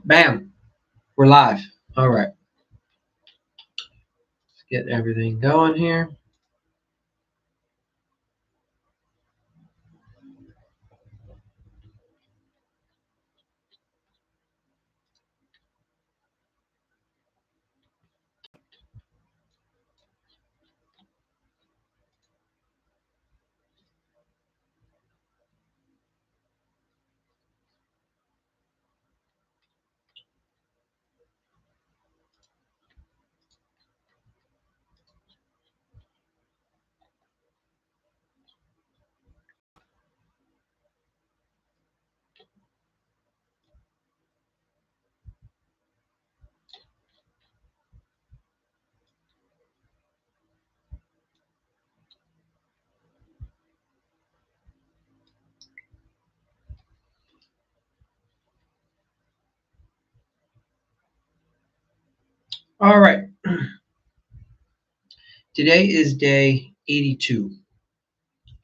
Bam, we're live. All right, let's get everything going here. All right, today is day 82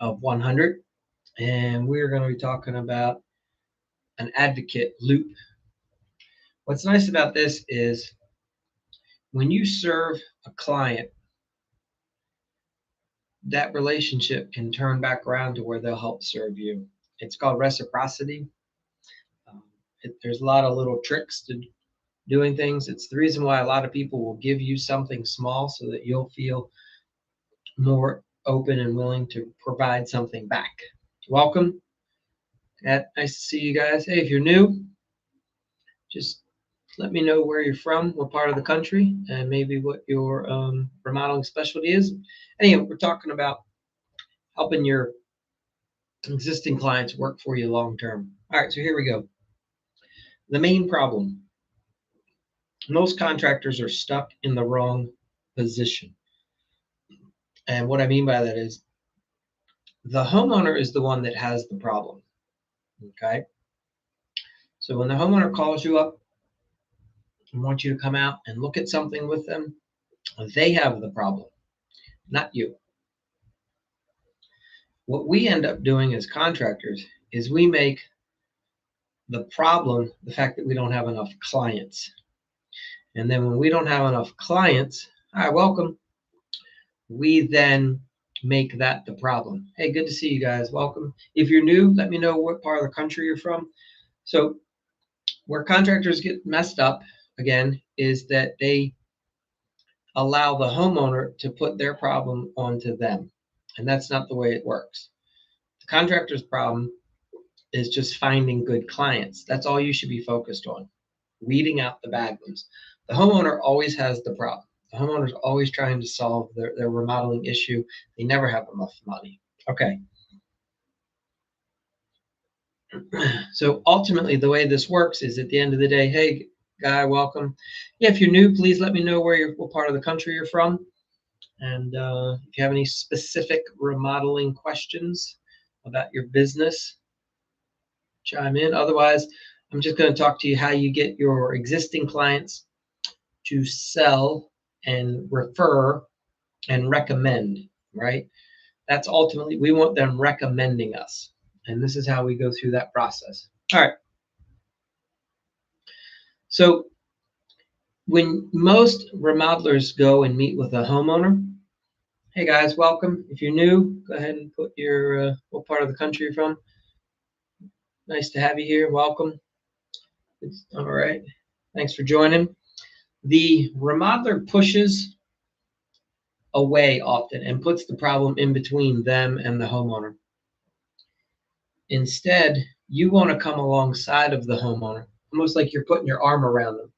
of 100, and we're going to be talking about an advocate loop. What's nice about this is when you serve a client, that relationship can turn back around to where they'll help serve you. It's called reciprocity. Um, there's a lot of little tricks to doing things. It's the reason why a lot of people will give you something small so that you'll feel more open and willing to provide something back. Welcome. Nice to see you guys. Hey, if you're new, just let me know where you're from, what part of the country, and maybe what your remodeling specialty is. Anyway, we're talking about helping your existing clients work for you long term. All right, so here we go. The main problem: most contractors are stuck in the wrong position. And what I mean by that is the homeowner is the one that has the problem. Okay. So when the homeowner calls you up and wants you to come out and look at something with them, they have the problem, not you. What we end up doing as contractors is we make the problem the fact that we don't have enough clients. And then when we don't have enough clients, hi, welcome, we then make that the problem. Hey, good to see you guys. Welcome. If you're new, let me know what part of the country you're from. So where contractors get messed up, again, is that they allow the homeowner to put their problem onto them. And that's not the way it works. The contractor's problem is just finding good clients. That's all you should be focused on, weeding out the bad ones. The homeowner always has the problem. The homeowner's always trying to solve their remodeling issue. They never have enough money. Okay. So ultimately, the way this works is at the end of the day, hey, guy, welcome. Yeah, if you're new, please let me know what part of the country you're from. And if you have any specific remodeling questions about your business, chime in. Otherwise, I'm just going to talk to you how you get your existing clients to sell and refer and recommend, right? That's ultimately, we want them recommending us. And this is how we go through that process. All right. So when most remodelers go and meet with a homeowner, hey guys, welcome. If you're new, go ahead and put your what part of the country you're from. Nice to have you here. Welcome. All right. Thanks for joining. The remodeler pushes away often and puts the problem in between them and the homeowner. Instead, you want to come alongside of the homeowner, almost like you're putting your arm around them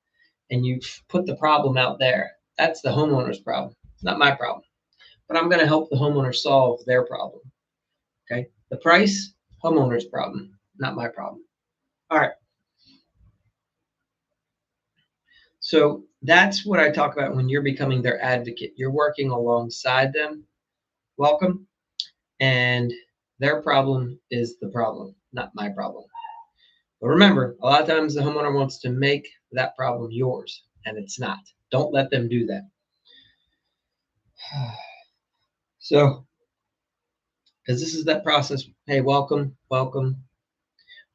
and you put the problem out there. That's the homeowner's problem. It's not my problem. But I'm going to help the homeowner solve their problem. Okay. The price, homeowner's problem, not my problem. All right. So that's what I talk about when you're becoming their advocate. You're working alongside them. Welcome. And their problem is the problem, not my problem. But remember, a lot of times the homeowner wants to make that problem yours, and it's not. Don't let them do that. So, because this is that process. Hey, welcome, welcome.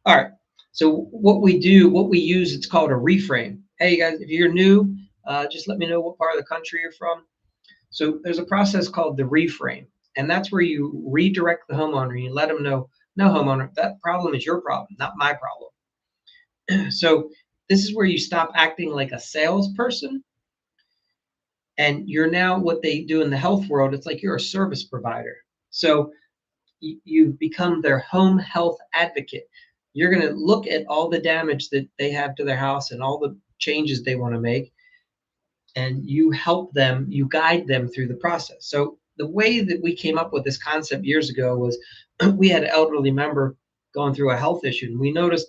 All right. So what we do, what we use, it's called a reframe. Hey guys, if you're new, just let me know what part of the country you're from. So there's a process called the reframe, and that's where you redirect the homeowner. You let them know, no homeowner, that problem is your problem, not my problem. So this is where you stop acting like a salesperson, and you're now what they do in the health world. It's like you're a service provider. So you become their home health advocate. You're going to look at all the damage that they have to their house and all the changes they want to make, and you help them, you guide them through the process. So the way that we came up with this concept years ago was we had an elderly member going through a health issue, and we noticed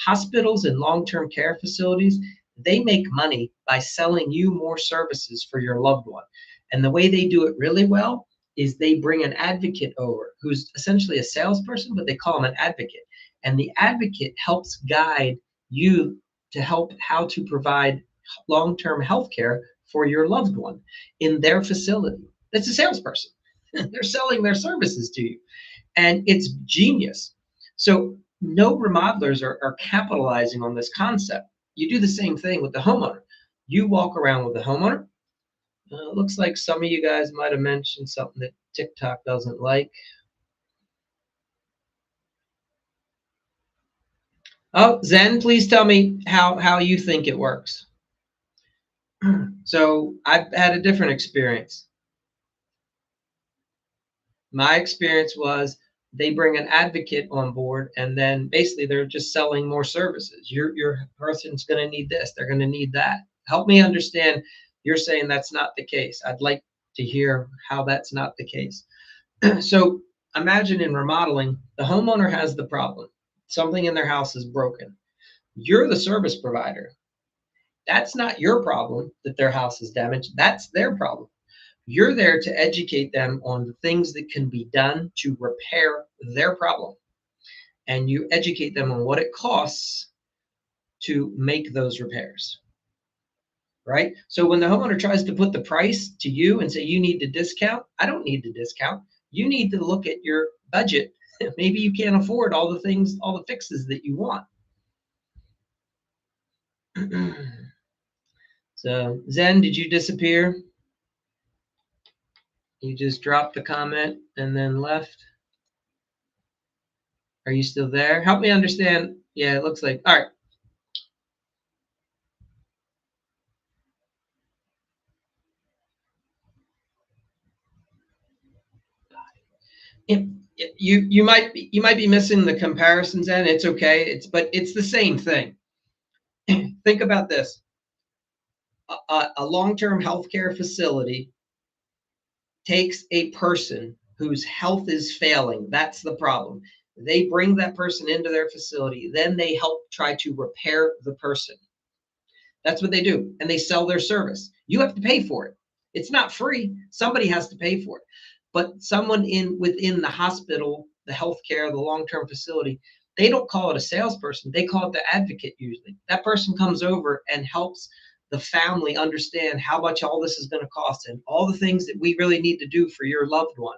hospitals and long-term care facilities, they make money by selling you more services for your loved one. And the way they do it really well is they bring an advocate over who's essentially a salesperson, but they call him an advocate. And the advocate helps guide you to help how to provide long-term health care for your loved one in their facility. That's a salesperson. They're selling their services to you, and it's genius. So no remodelers are capitalizing on this concept. You do the same thing with the homeowner. You walk around with the homeowner. Looks like some of you guys might have mentioned something that TikTok doesn't like. Oh, Zen, please tell me how you think it works. So I've had a different experience. My experience was they bring an advocate on board, and then basically they're just selling more services. Your person's going to need this, they're going to need that. Help me understand. You're saying that's not the case. I'd like to hear how that's not the case. So imagine in remodeling, the homeowner has the problem. Something in their house is broken. You're the service provider. That's not your problem that their house is damaged. That's their problem. You're there to educate them on the things that can be done to repair their problem. And you educate them on what it costs to make those repairs. Right? So when the homeowner tries to put the price to you and say, you need to discount, I don't need to discount. You need to look at your budget. Maybe you can't afford all the things, all the fixes that you want. So, Zen, did you disappear? You just dropped the comment and then left. Are you still there? Help me understand. Yeah, it looks like. All right. You might be missing the comparisons, and it's okay. But it's the same thing. Think about this: a long-term healthcare facility takes a person whose health is failing. That's the problem. They bring that person into their facility. Then they help try to repair the person. That's what they do. And they sell their service. You have to pay for it. It's not free. Somebody has to pay for it. But someone within the hospital, the healthcare, the long-term facility, they don't call it a salesperson. They call it the advocate usually. That person comes over and helps the family understand how much all this is going to cost and all the things that we really need to do for your loved one.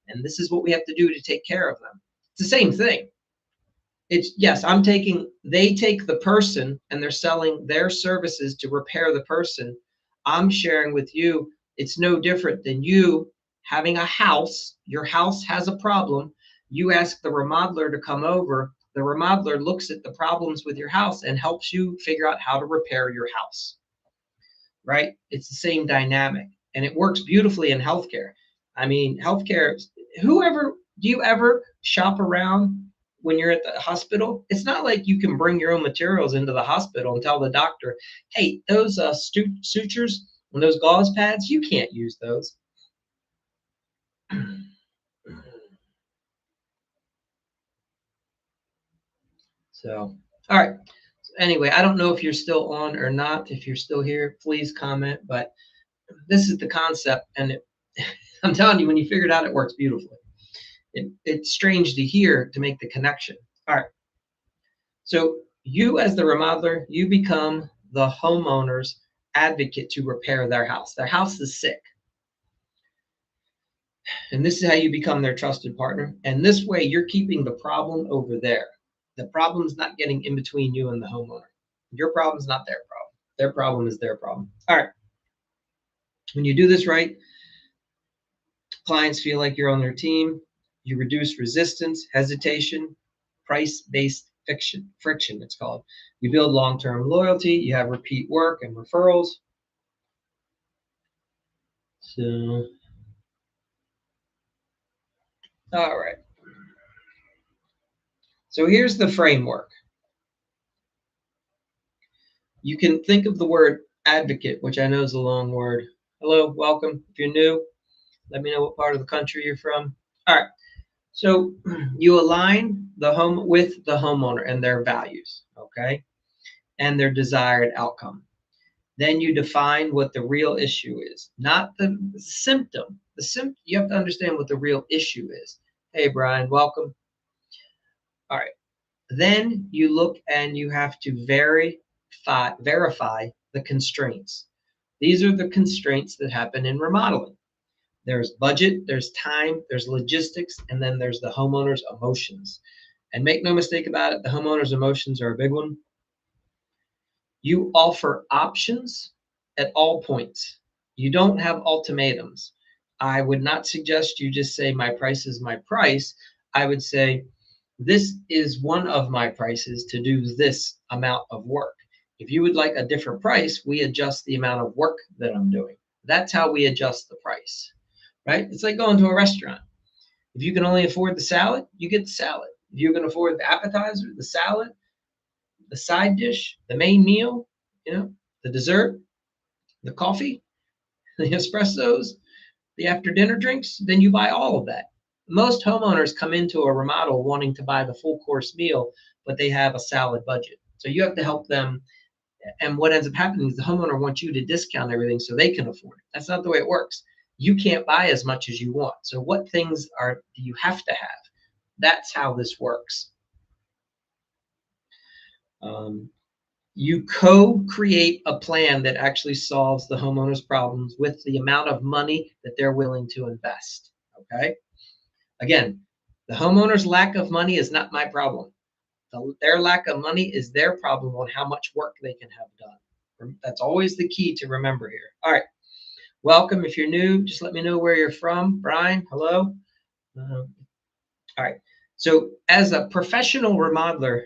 And this is what we have to do to take care of them. It's the same thing. It's yes, they take the person and they're selling their services to repair the person. I'm sharing with you, it's no different than you having a house. Your house has a problem. You ask the remodeler to come over. The remodeler looks at the problems with your house and helps you figure out how to repair your house. Right? It's the same dynamic, and it works beautifully in healthcare. I mean, healthcare, whoever, do you ever shop around when you're at the hospital? It's not like you can bring your own materials into the hospital and tell the doctor, hey, those sutures and those gauze pads, you can't use those. So, all right. So anyway, I don't know if you're still on or not. If you're still here, please comment. But this is the concept, and I'm telling you, when you figure it out, it works beautifully. It's strange to hear to make the connection. All right. So you, as the remodeler, you become the homeowner's advocate to repair their house. Their house is sick. And this is how you become their trusted partner. And this way, you're keeping the problem over there. The problem's not getting in between you and the homeowner. Your problem's not their problem. Their problem is their problem. All right. When you do this right, clients feel like you're on their team. You reduce resistance, hesitation, price-based friction, it's called. You build long-term loyalty. You have repeat work and referrals. So, all right. So here's the framework. You can think of the word advocate, which I know is a long word. Hello, welcome. If you're new, let me know what part of the country you're from. All right. So you align the home with the homeowner and their values, okay, and their desired outcome. Then you define what the real issue is, not the symptom. You have to understand what the real issue is. Hey, Brian, welcome. All right. Then you look and you have to verify the constraints. These are the constraints that happen in remodeling. There's budget, there's time, there's logistics, and then there's the homeowner's emotions. And make no mistake about it, the homeowner's emotions are a big one. You offer options at all points. You don't have ultimatums. I would not suggest you just say, my price is my price. I would say, this is one of my prices to do this amount of work. If you would like a different price, we adjust the amount of work that I'm doing. That's how we adjust the price, right? It's like going to a restaurant. If you can only afford the salad, you get the salad. If you can afford the appetizer, the salad, the side dish, the main meal, the dessert, the coffee, the espressos, the after dinner drinks, then you buy all of that. Most homeowners come into a remodel wanting to buy the full course meal, but they have a salad budget. So you have to help them. And what ends up happening is the homeowner wants you to discount everything so they can afford it. That's not the way it works. You can't buy as much as you want. So what things do you have to have? That's how this works. You co-create a plan that actually solves the homeowner's problems with the amount of money that they're willing to invest. Okay. Again, the homeowner's lack of money is not my problem. Their lack of money is their problem on how much work they can have done. That's always the key to remember here. All right. Welcome. If you're new, just let me know where you're from. Brian, hello. All right. So as a professional remodeler,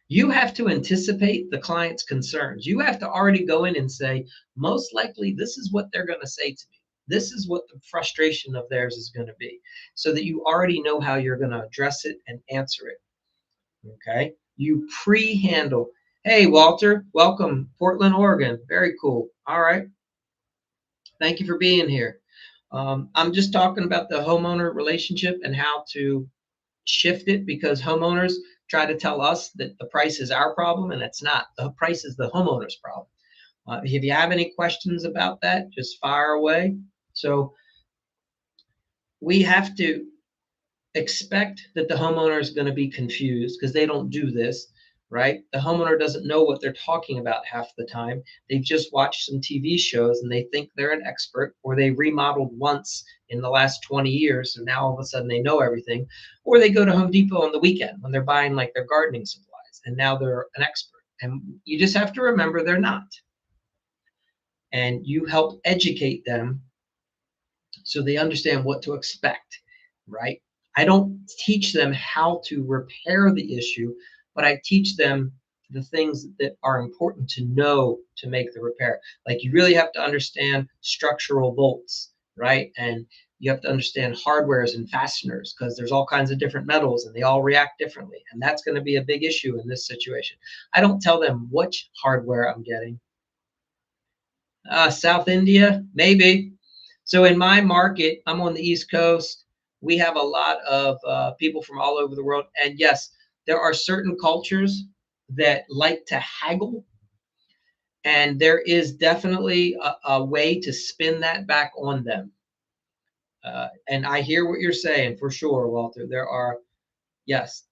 you have to anticipate the client's concerns. You have to already go in and say, most likely, this is what they're going to say to me. This is what the frustration of theirs is going to be, so that you already know how you're going to address it and answer it. Okay. You pre-handle. Hey, Walter, welcome, Portland, Oregon. Very cool. All right. Thank you for being here. I'm just talking about the homeowner relationship and how to shift it, because homeowners try to tell us that the price is our problem, and it's not. The price is the homeowner's problem. If you have any questions about that, just fire away. So we have to expect that the homeowner is going to be confused, because they don't do this, right? The homeowner doesn't know what they're talking about half the time. They've just watched some TV shows and they think they're an expert, or they remodeled once in the last 20 years. So now all of a sudden they know everything. Or they go to Home Depot on the weekend when they're buying like their gardening supplies, and now they're an expert. And you just have to remember they're not. And you help educate them so they understand what to expect, right? I don't teach them how to repair the issue, but I teach them the things that are important to know to make the repair. Like, you really have to understand structural bolts, right? And you have to understand hardwares and fasteners, because there's all kinds of different metals and they all react differently. And that's going to be a big issue in this situation. I don't tell them which hardware I'm getting. South India, maybe. So in my market, I'm on the East Coast. We have a lot of people from all over the world. And yes, there are certain cultures that like to haggle. And there is definitely a way to spin that back on them. And I hear what you're saying for sure, Walter. There are, yes,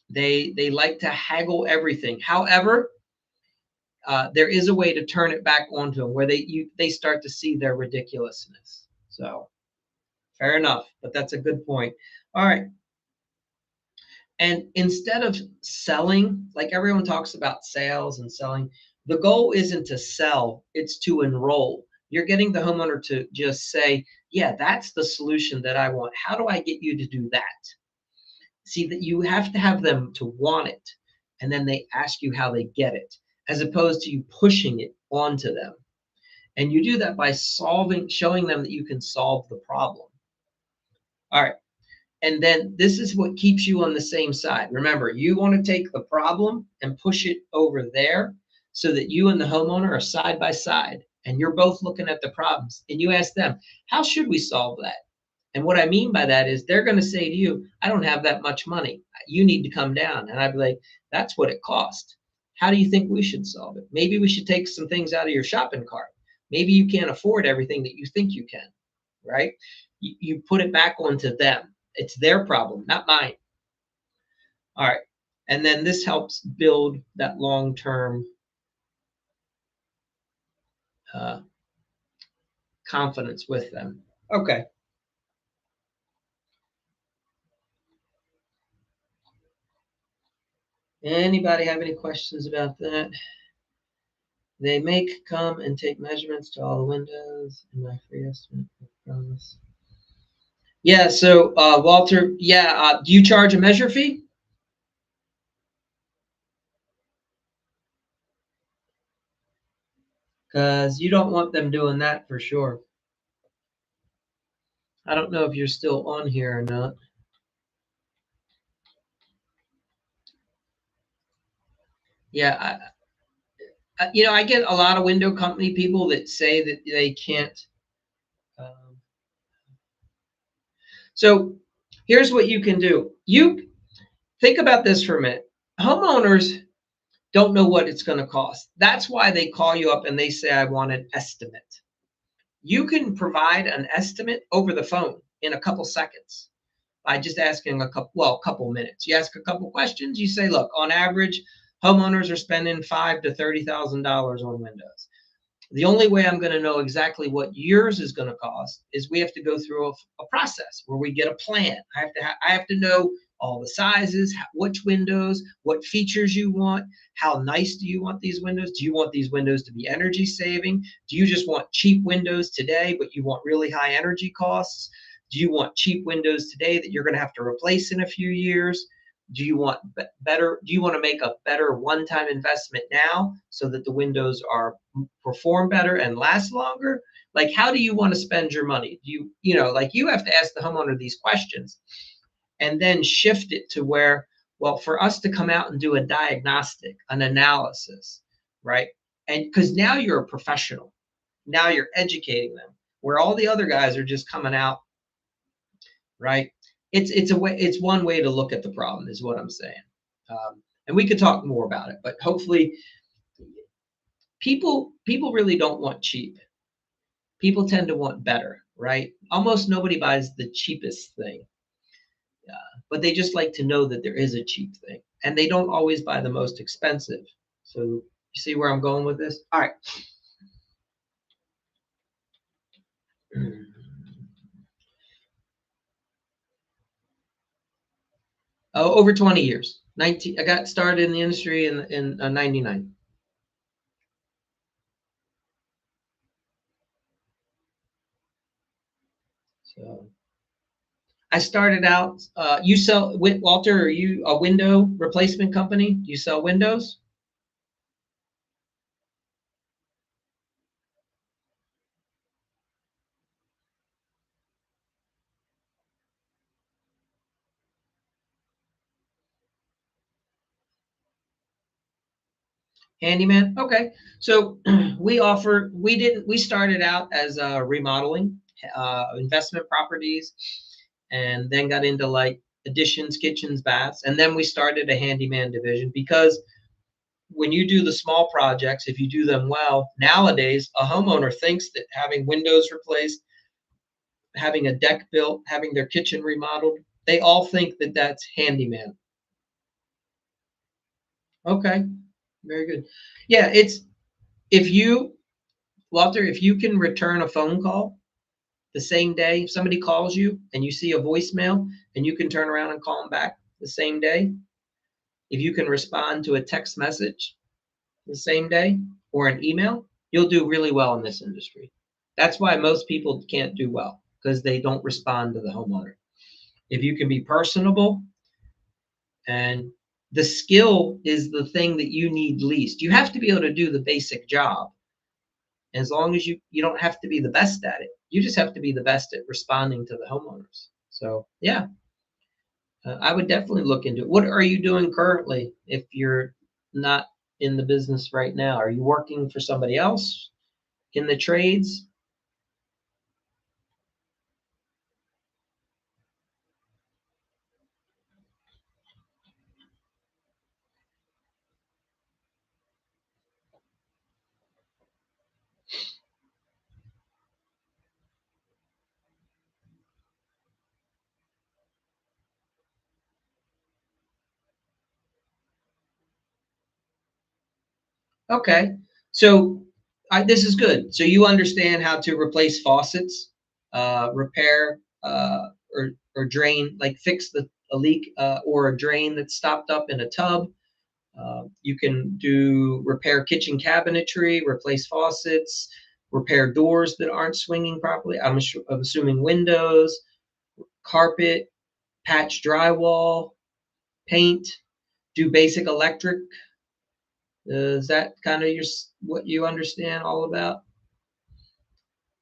they like to haggle everything. However, there is a way to turn it back onto them where they start to see their ridiculousness. So fair enough, but that's a good point. All right. And instead of selling, like everyone talks about sales and selling, the goal isn't to sell, it's to enroll. You're getting the homeowner to just say, yeah, that's the solution that I want. How do I get you to do that? See, that you have to have them to want it, and then they ask you how they get it, as opposed to you pushing it onto them. And you do that by showing them that you can solve the problem. All right. And then this is what keeps you on the same side. Remember, you want to take the problem and push it over there so that you and the homeowner are side by side and you're both looking at the problems. And you ask them, how should we solve that? And what I mean by that is they're going to say to you, I don't have that much money. You need to come down. And I'd be like, that's what it cost. How do you think we should solve it? Maybe we should take some things out of your shopping cart. Maybe you can't afford everything that you think you can, right? You put it back onto them. It's their problem, not mine. All right. And then this helps build that long-term confidence with them. Okay. Anybody have any questions about that? They make come and take measurements to all the windows in my free estimate. I promise. Yeah. So, Walter, yeah. Do you charge a measure fee? Because you don't want them doing that for sure. I don't know if you're still on here or not. Yeah. I get a lot of window company people that say that they can't. Um, so here's what you can do. You think about this for a minute. Homeowners don't know what it's going to cost. That's why they call you up and they say, I want an estimate. You can provide an estimate over the phone in a couple seconds by just asking a couple minutes. You ask a couple questions. You say, look, on average, homeowners are spending $5,000 to $30,000 on windows. The only way I'm going to know exactly what yours is going to cost is we have to go through a process where we get a plan. I have to know all the sizes, which windows, what features you want, how nice do you want these windows? Do you want these windows to be energy saving? Do you just want cheap windows today, but you want really high energy costs? Do you want cheap windows today that you're going to have to replace in a few years? Do you want better? Do you want to make a better one-time investment now so that the windows are perform better and last longer? Like, how do you want to spend your money? Like you have to ask the homeowner these questions and then shift it to where, well, for us to come out and do a diagnostic, an analysis, right? And because now you're a professional, now you're educating them, where all the other guys are just coming out, right? It's one way to look at the problem, is what I'm saying. And we could talk more about it, but hopefully, people really don't want cheap. People tend to want better, right? Almost nobody buys the cheapest thing, but they just like to know that there is a cheap thing, and they don't always buy the most expensive. So you see where I'm going with this? All right. Oh, over 20 years. 19. I got started in the industry in 99. So I started out. You sell, Walter? Are you a window replacement company? Do you sell windows? Handyman. Okay. So we started out as remodeling, investment properties, and then got into like additions, kitchens, baths, and then we started a handyman division because when you do the small projects, if you do them well, nowadays a homeowner thinks that having windows replaced, having a deck built, having their kitchen remodeled, they all think that that's handyman. Okay, very good. Yeah, it's if you, Walter, if you can return a phone call the same day, if somebody calls you and you see a voicemail and you can turn around and call them back, the same day, if you can respond to a text message the same day or an email, you'll do really well in this industry. That's why most people can't do well, because they don't respond to the homeowner. If you can be personable, and the skill is the thing that you need least. You have to be able to do the basic job. As long as you don't have to be the best at it. You just have to be the best at responding to the homeowners. So yeah, I would definitely look into it. What are you doing currently if you're not in the business right now? Are you working for somebody else in the trades? Okay. So this is good. So you understand how to replace faucets, repair or drain, like fix a leak or a drain that's stopped up in a tub. You can do repair kitchen cabinetry, replace faucets, repair doors that aren't swinging properly. I'm assuming windows, carpet, patch drywall, paint, do basic electric. Is that kind of what you understand all about?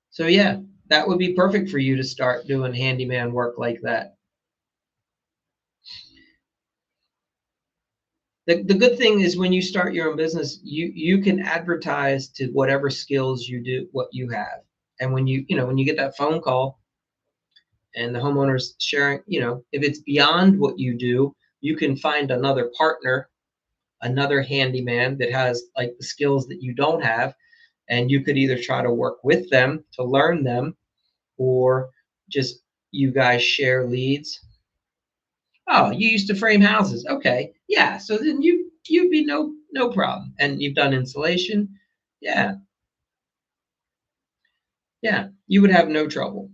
So yeah, that would be perfect for you to start doing handyman work like that. The good thing is when you start your own business, you can advertise to whatever skills you do, what you have. And when when you get that phone call and the homeowner's sharing, if it's beyond what you do, you can find another partner, another handyman that has like the skills that you don't have, and you could either try to work with them to learn them, or just you guys share leads. Oh, you used to frame houses. Okay. Yeah. So then you'd be no problem. And you've done insulation. Yeah. Yeah. You would have no trouble.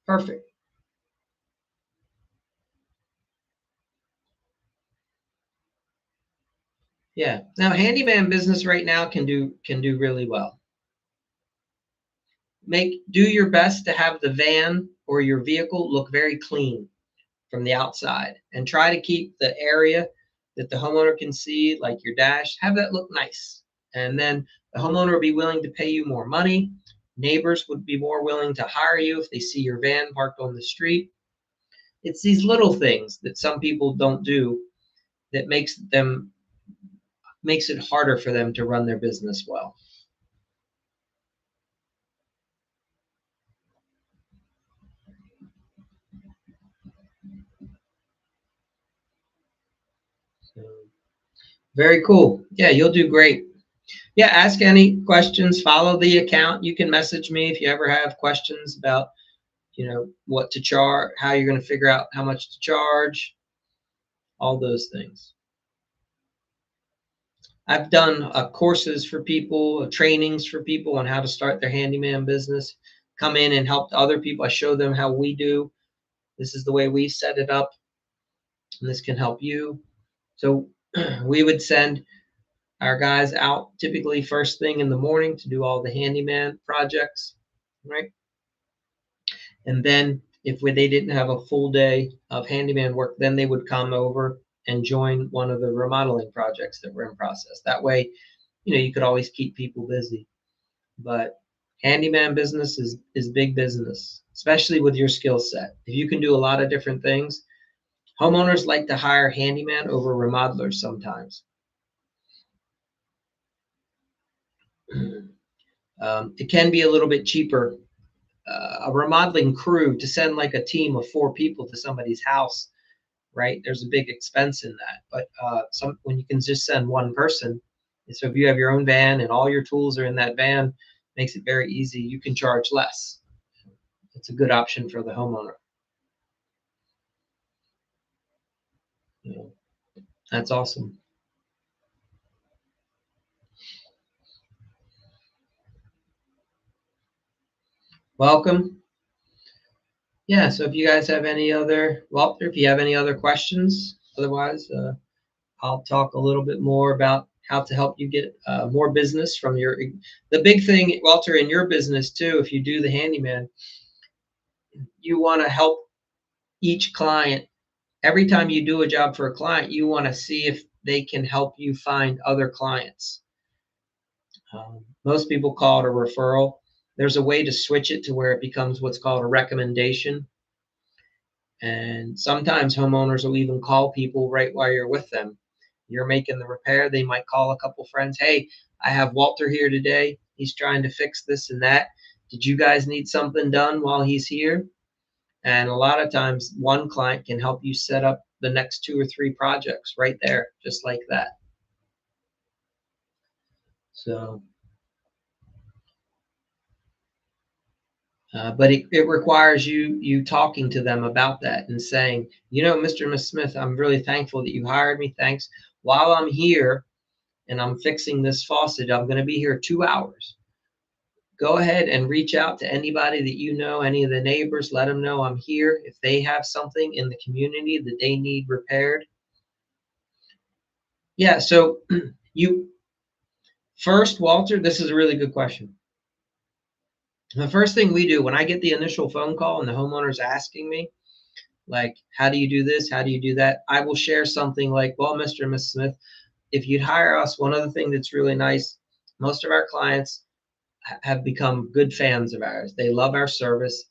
Perfect. Yeah. Now handyman business right now can do really well. Do your best to have the van or your vehicle look very clean from the outside, and try to keep the area that the homeowner can see, like your dash, have that look nice. And then the homeowner would be willing to pay you more money. Neighbors would be more willing to hire you if they see your van parked on the street. It's these little things that some people don't do that makes it harder for them to run their business well. So, very cool. Yeah, you'll do great. Yeah, ask any questions, follow the account. You can message me if you ever have questions about what to charge, how you're going to figure out how much to charge, all those things. I've done courses for people, trainings for people on how to start their handyman business. Come in and help other people. I show them how we do. This is the way we set it up, and this can help you. So we would send our guys out typically first thing in the morning to do all the handyman projects, right? And then if they didn't have a full day of handyman work, then they would come over and join one of the remodeling projects that were in process. That way, you could always keep people busy. But handyman business is big business, especially with your skill set. If you can do a lot of different things, homeowners like to hire handyman over remodelers sometimes. It can be a little bit cheaper. A remodeling crew to send like a team of 4 people to somebody's house, right? There's a big expense in that. But when you can just send one person, so if you have your own van and all your tools are in that van, makes it very easy. You can charge less. It's a good option for the homeowner. That's awesome. Welcome. Yeah, so if you guys have any other, Walter, if you have any other questions, otherwise, I'll talk a little bit more about how to help you get more business from the big thing, Walter, in your business too, if you do the handyman, you want to help each client. Every time you do a job for a client, you want to see if they can help you find other clients. Most people call it a referral. There's a way to switch it to where it becomes what's called a recommendation. And sometimes homeowners will even call people right while you're with them. You're making the repair, they might call a couple friends. Hey, I have Walter here today. He's trying to fix this and that. Did you guys need something done while he's here? And a lot of times, one client can help you set up the next 2 or 3 projects right there, just like that. So, but it requires you talking to them about that and saying, you know, Mr. and Miss Smith, I'm really thankful that you hired me. Thanks. While I'm here and I'm fixing this faucet, I'm going to be here 2 hours. Go ahead and reach out to anybody that you know, any of the neighbors, let them know I'm here. If they have something in the community that they need repaired. Yeah, so you first, Walter, this is a really good question. The first thing we do when I get the initial phone call and the homeowner's asking me, like, how do you do this? How do you do that? I will share something like, well, Mr. and Miss Smith, if you'd hire us, one other thing that's really nice, most of our clients have become good fans of ours. They love our service.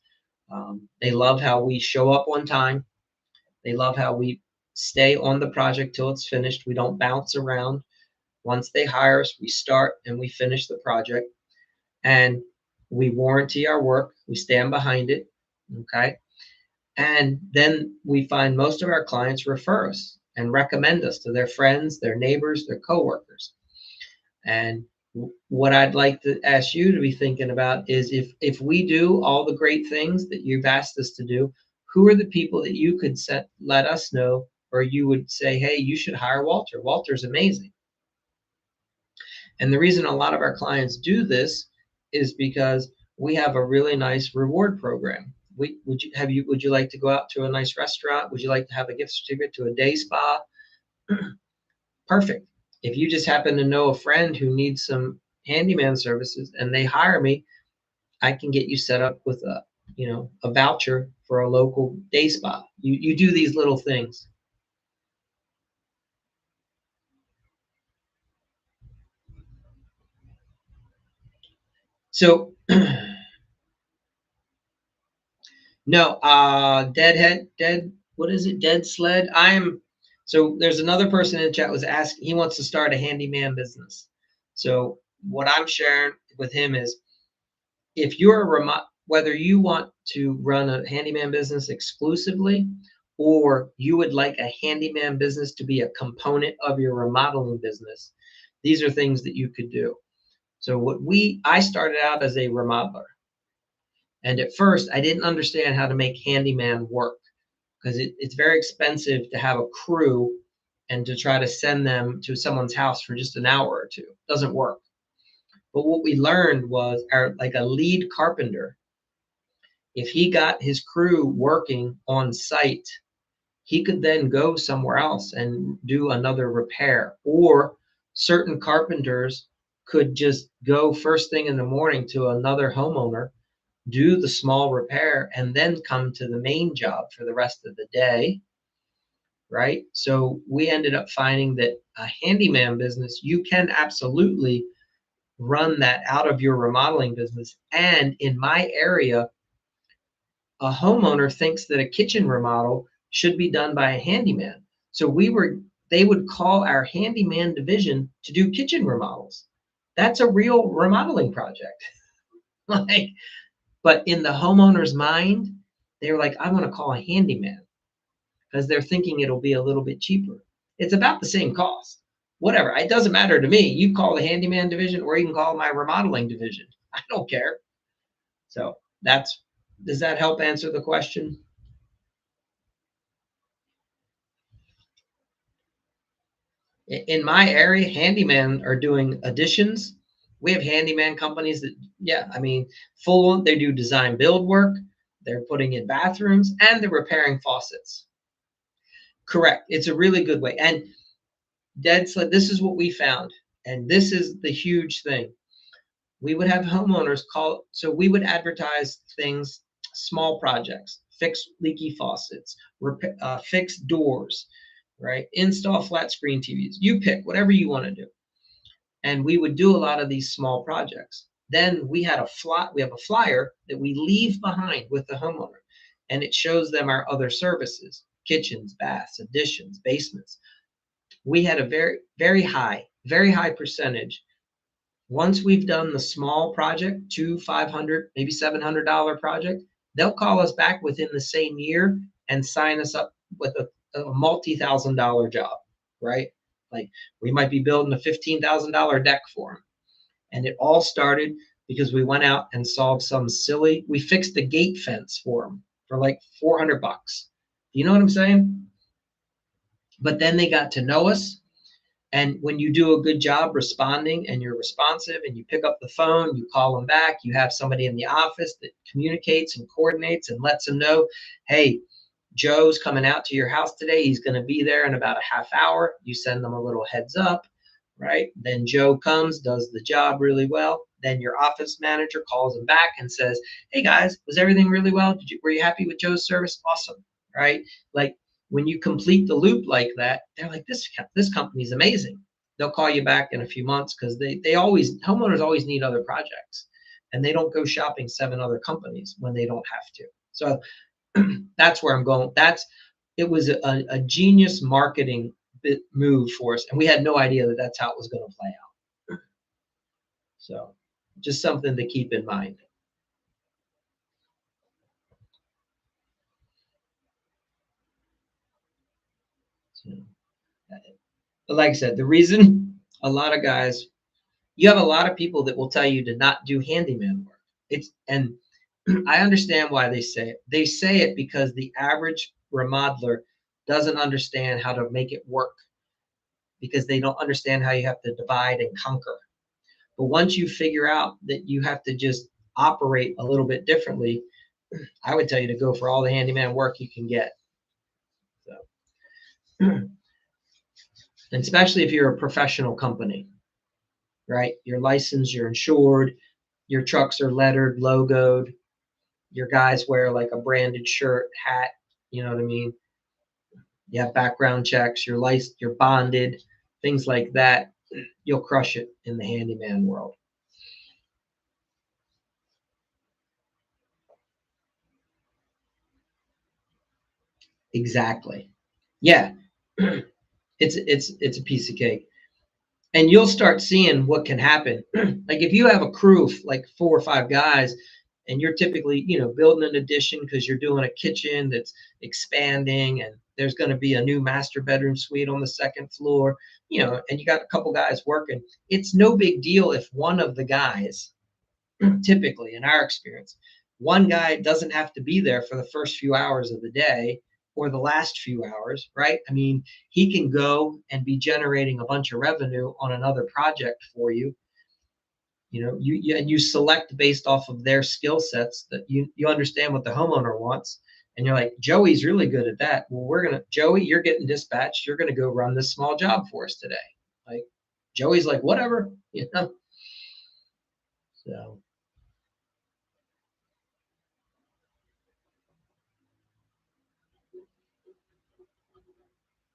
They love how we show up on time. They love how we stay on the project till it's finished. We don't bounce around. Once they hire us, we start and we finish the project. And we warranty our work. We stand behind it. Okay. And then we find most of our clients refer us and recommend us to their friends, their neighbors, their coworkers. And what I'd like to ask you to be thinking about is if we do all the great things that you've asked us to do, who are the people that you could let us know, or you would say, hey, you should hire Walter. Walter's amazing. And the reason a lot of our clients do this is because we have a really nice reward program. Would you like to go out to a nice restaurant? Would you like to have a gift certificate to a day spa? Perfect. If you just happen to know a friend who needs some handyman services and they hire me, I can get you set up with a voucher for a local day spa. You do these little things. So no, what is it? Dead sled. So there's another person in the chat was asking, he wants to start a handyman business. So what I'm sharing with him is if you're a remote, whether you want to run a handyman business exclusively, or you would like a handyman business to be a component of your remodeling business, these are things that you could do. So I started out as a remodeler. And at first, I didn't understand how to make handyman work because it's very expensive to have a crew and to try to send them to someone's house for just an hour or two. It doesn't work. But what we learned was like a lead carpenter, if he got his crew working on site, he could then go somewhere else and do another repair. Or certain carpenters could just go first thing in the morning to another homeowner, do the small repair, and then come to the main job for the rest of the day. Right? So we ended up finding that a handyman business, you can absolutely run that out of your remodeling business. And in my area, a homeowner thinks that a kitchen remodel should be done by a handyman. So they would call our handyman division to do kitchen remodels. That's a real remodeling project. Like, but in the homeowner's mind, they're like, I want to call a handyman because they're thinking it'll be a little bit cheaper. It's about the same cost. Whatever. It doesn't matter to me. You call the handyman division or you can call my remodeling division. I don't care. So does that help answer the question? In my area, handymen are doing additions We have handyman companies that, yeah, I mean, full on, they do design build work, they're putting in bathrooms, and they're repairing faucets. Correct. It's a really good way. And dead sled, this is what we found. And this is the huge thing. We would have homeowners call, so we would advertise things, small projects, fix leaky faucets, fix doors, right? Install flat screen TVs. You pick whatever you want to do. And we would do a lot of these small projects. Then we have a flyer that we leave behind with the homeowner, and it shows them our other services: kitchens, baths, additions, basements. We had a very high percentage. Once we've done the small project, $500, maybe $700 project, they'll call us back within the same year and sign us up with a multi-thousand-dollar job, right? Like, we might be building a $15,000 deck for them. And it all started because we went out and solved we fixed the gate fence for them for like $400. You know what I'm saying? But then they got to know us. And when you do a good job responding and you're responsive and you pick up the phone, you call them back, you have somebody in the office that communicates and coordinates and lets them know, hey, Joe's coming out to your house today. He's going to be there in about a half hour. You send them a little heads up, right? Then Joe comes, does the job really well. Then your office manager calls them back and says, hey guys, was everything really well? Were you happy with Joe's service? Awesome, right? Like, when you complete the loop like that, they're like, this company's amazing. They'll call you back in a few months because homeowners always need other projects, and they don't go shopping 7 other companies when they don't have to. So that's where I'm going. It was a genius marketing move for us, and we had no idea that that's how it was going to play out. So just something to keep in mind. So, like I said, the reason a lot of guys, you have a lot of people that will tell you to not do handyman work. And I understand why they say it. They say it because the average remodeler doesn't understand how to make it work, because they don't understand how you have to divide and conquer. But once you figure out that you have to just operate a little bit differently, I would tell you to go for all the handyman work you can get. So, and especially if you're a professional company, right? You're licensed, you're insured, your trucks are lettered, logoed, your guys wear like a branded shirt, hat, you know what I mean? You have background checks, you're licensed, you're bonded, things like that. You'll crush it in the handyman world. Exactly. Yeah. It's a piece of cake. And you'll start seeing what can happen. Like, if you have a crew of like 4 or 5 guys, and you're typically, building an addition because you're doing a kitchen that's expanding, and there's going to be a new master bedroom suite on the second floor, and you got a couple guys working. It's no big deal if one of the guys, typically in our experience, one guy doesn't have to be there for the first few hours of the day or the last few hours, right? I mean, he can go and be generating a bunch of revenue on another project for you. You select based off of their skill sets, that you understand what the homeowner wants, and you're like, Joey's really good at that. Well, Joey, you're getting dispatched. You're gonna go run this small job for us today. Like, Joey's like, whatever. So,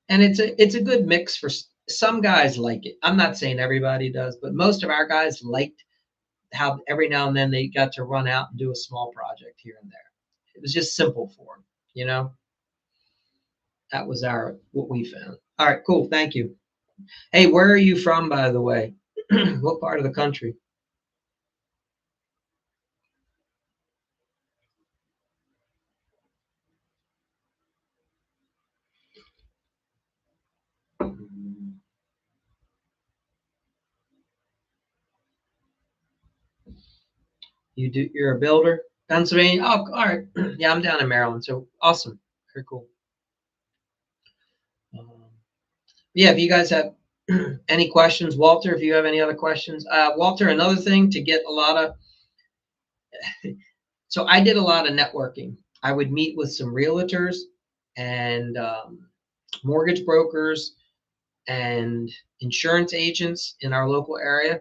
and it's a good mix for some guys. Like it. I'm not saying everybody does, but most of our guys liked how every now and then they got to run out and do a small project here and there. It was just simple for them. That was what we found. All right, cool. Thank you. Hey, where are you from, by the way? What part of the country? You're a builder? Pennsylvania? Oh, all right. Yeah, I'm down in Maryland. So awesome. Very cool. Um, yeah, if you guys have Any questions, Walter? If you have any other questions, Walter. Another thing to get a lot of. So I did a lot of networking. I would meet with some realtors and mortgage brokers and insurance agents in our local area.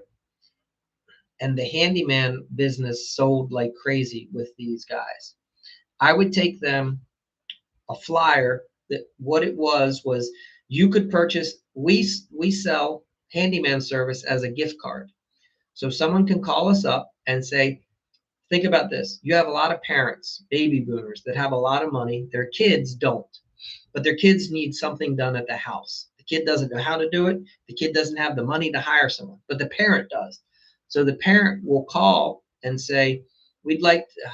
And the handyman business sold like crazy with these guys. I would take them a flyer that what it was you could purchase, we sell handyman service as a gift card. So someone can call us up and say, think about this. You have a lot of parents, baby boomers, that have a lot of money. Their kids don't, but their kids need something done at the house. The kid doesn't know how to do it. The kid doesn't have the money to hire someone, but the parent does. So the parent will call and say, we'd like to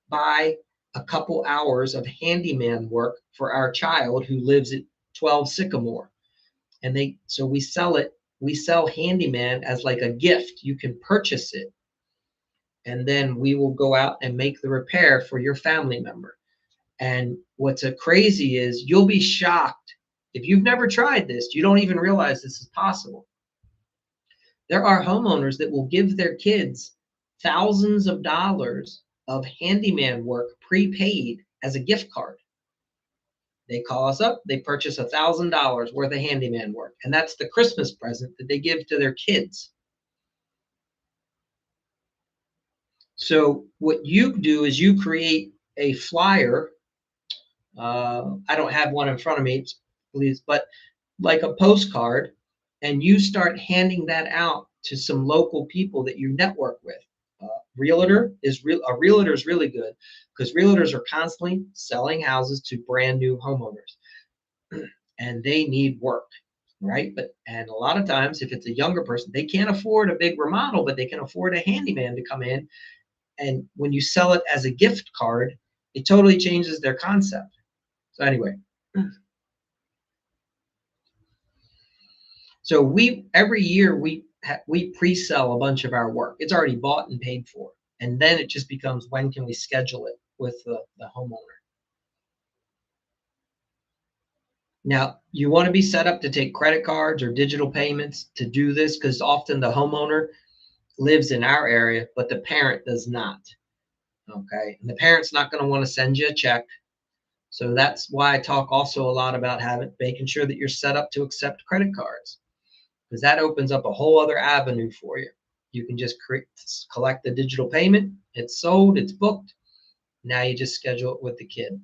buy a couple hours of handyman work for our child who lives at 12 Sycamore. And so we sell it. We sell handyman as like a gift. You can purchase it, and then we will go out and make the repair for your family member. And what's a crazy is you'll be shocked. If you've never tried this, you don't even realize this is possible. There are homeowners that will give their kids thousands of dollars of handyman work prepaid as a gift card. They call us up, they purchase $1,000 worth of handyman work, and that's the Christmas present that they give to their kids. So what you do is you create a flyer. I don't have one in front of me, please, but like a postcard, and you start handing that out to some local people that you network with. A realtor is really good because realtors are constantly selling houses to brand new homeowners, and they need work, right? And a lot of times, if it's a younger person, they can't afford a big remodel, but they can afford a handyman to come in. And when you sell it as a gift card, it totally changes their concept. So anyway, so every year we pre-sell a bunch of our work. It's already bought and paid for, and then it just becomes when can we schedule it with the homeowner. Now you want to be set up to take credit cards or digital payments to do this because often the homeowner lives in our area, but the parent does not. Okay, and the parent's not going to want to send you a check. So that's why I talk also a lot about making sure that you're set up to accept credit cards, because that opens up a whole other avenue for you. You can just collect the digital payment. It's sold. It's booked. Now you just schedule it with the kid.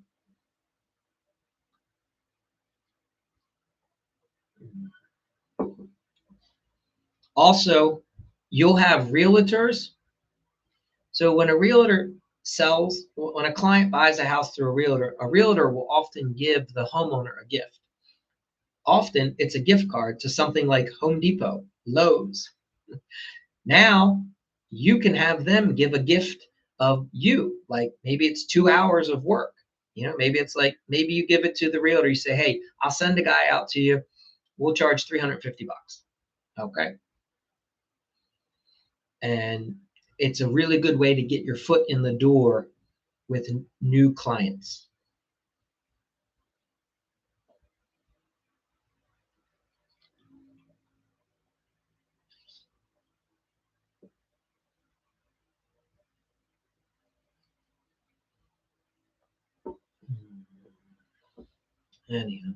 Also, you'll have realtors. So when a realtor when a client buys a house through a realtor will often give the homeowner a gift. Often it's a gift card to something like Home Depot, Lowe's. Now you can have them give a gift of you, like maybe it's 2 hours of work. Maybe it's like, maybe you give it to the realtor. You say, hey, I'll send a guy out to you. We'll charge $350. Okay. And it's a really good way to get your foot in the door with new clients. Anyhow,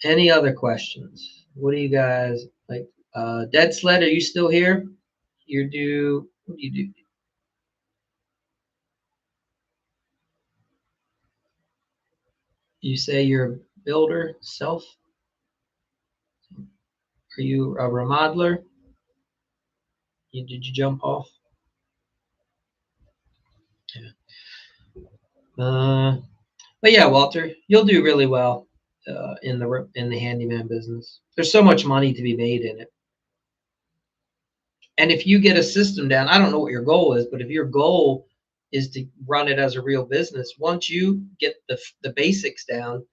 any other questions? What do you guys like? Dead Sled, are you still here? What do you do? You say you're a builder, self? Are you a remodeler? Did you jump off? Yeah. But yeah, Walter, you'll do really well in the handyman business. There's so much money to be made in it. And if you get a system down, I don't know what your goal is, but if your goal is to run it as a real business, once you get the basics down,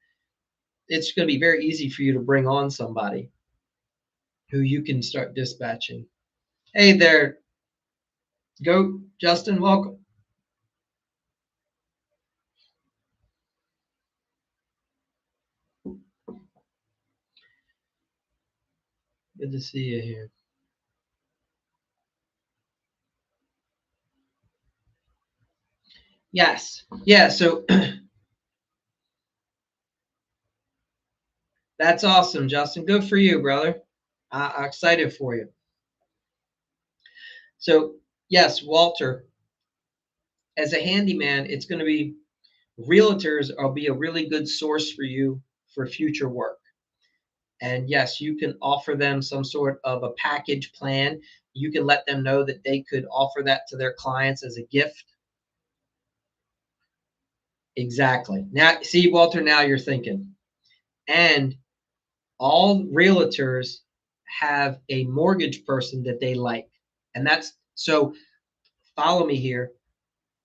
it's going to be very easy for you to bring on somebody who you can start dispatching. Hey there, go Justin, welcome. Good to see you here. Yes. Yeah. So that's awesome, Justin. Good for you, brother. I'm excited for you. So, yes, Walter, as a handyman, it's going to be realtors will be a really good source for you for future work. And yes, you can offer them some sort of a package plan. You can let them know that they could offer that to their clients as a gift. Exactly. Now, see, Walter, now you're thinking. And all realtors have a mortgage person that they like. And that's so follow me here.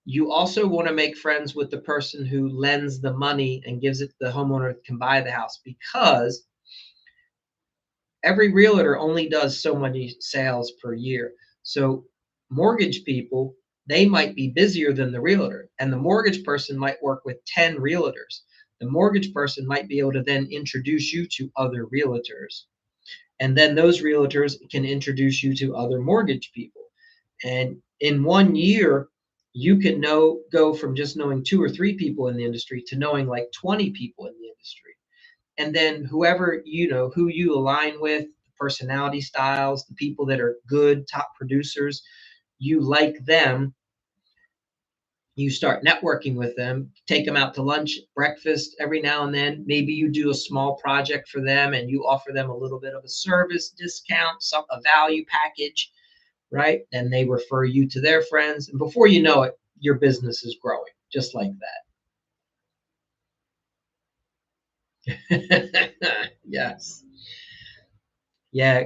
You also want to make friends with the person who lends the money and gives it to the homeowner that can buy the house, because every realtor only does so many sales per year. So mortgage people, they might be busier than the realtor, and the mortgage person might work with 10 realtors. The mortgage person might be able to then introduce you to other realtors, and then those realtors can introduce you to other mortgage people. And in 1 year, you can go from just knowing 2 or 3 people in the industry to knowing like 20 people in the industry. And then whoever who you align with, personality styles, the people that are good top producers, you like them, you start networking with them, take them out to lunch, breakfast every now and then. Maybe you do a small project for them and you offer them a little bit of a service discount, a value package, right? And they refer you to their friends. And before you know it, your business is growing just like that. Yes. Yeah.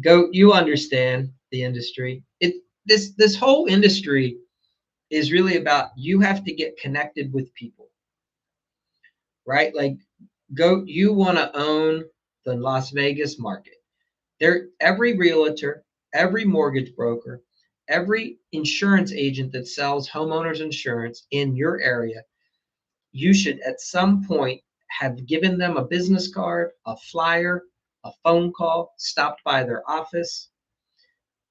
You understand the industry. This whole industry is really about, you have to get connected with people, right? Like, you want to own the Las Vegas market. Every realtor, every mortgage broker, every insurance agent that sells homeowners insurance in your area, you should at some point have given them a business card, a flyer, a phone call, stopped by their office,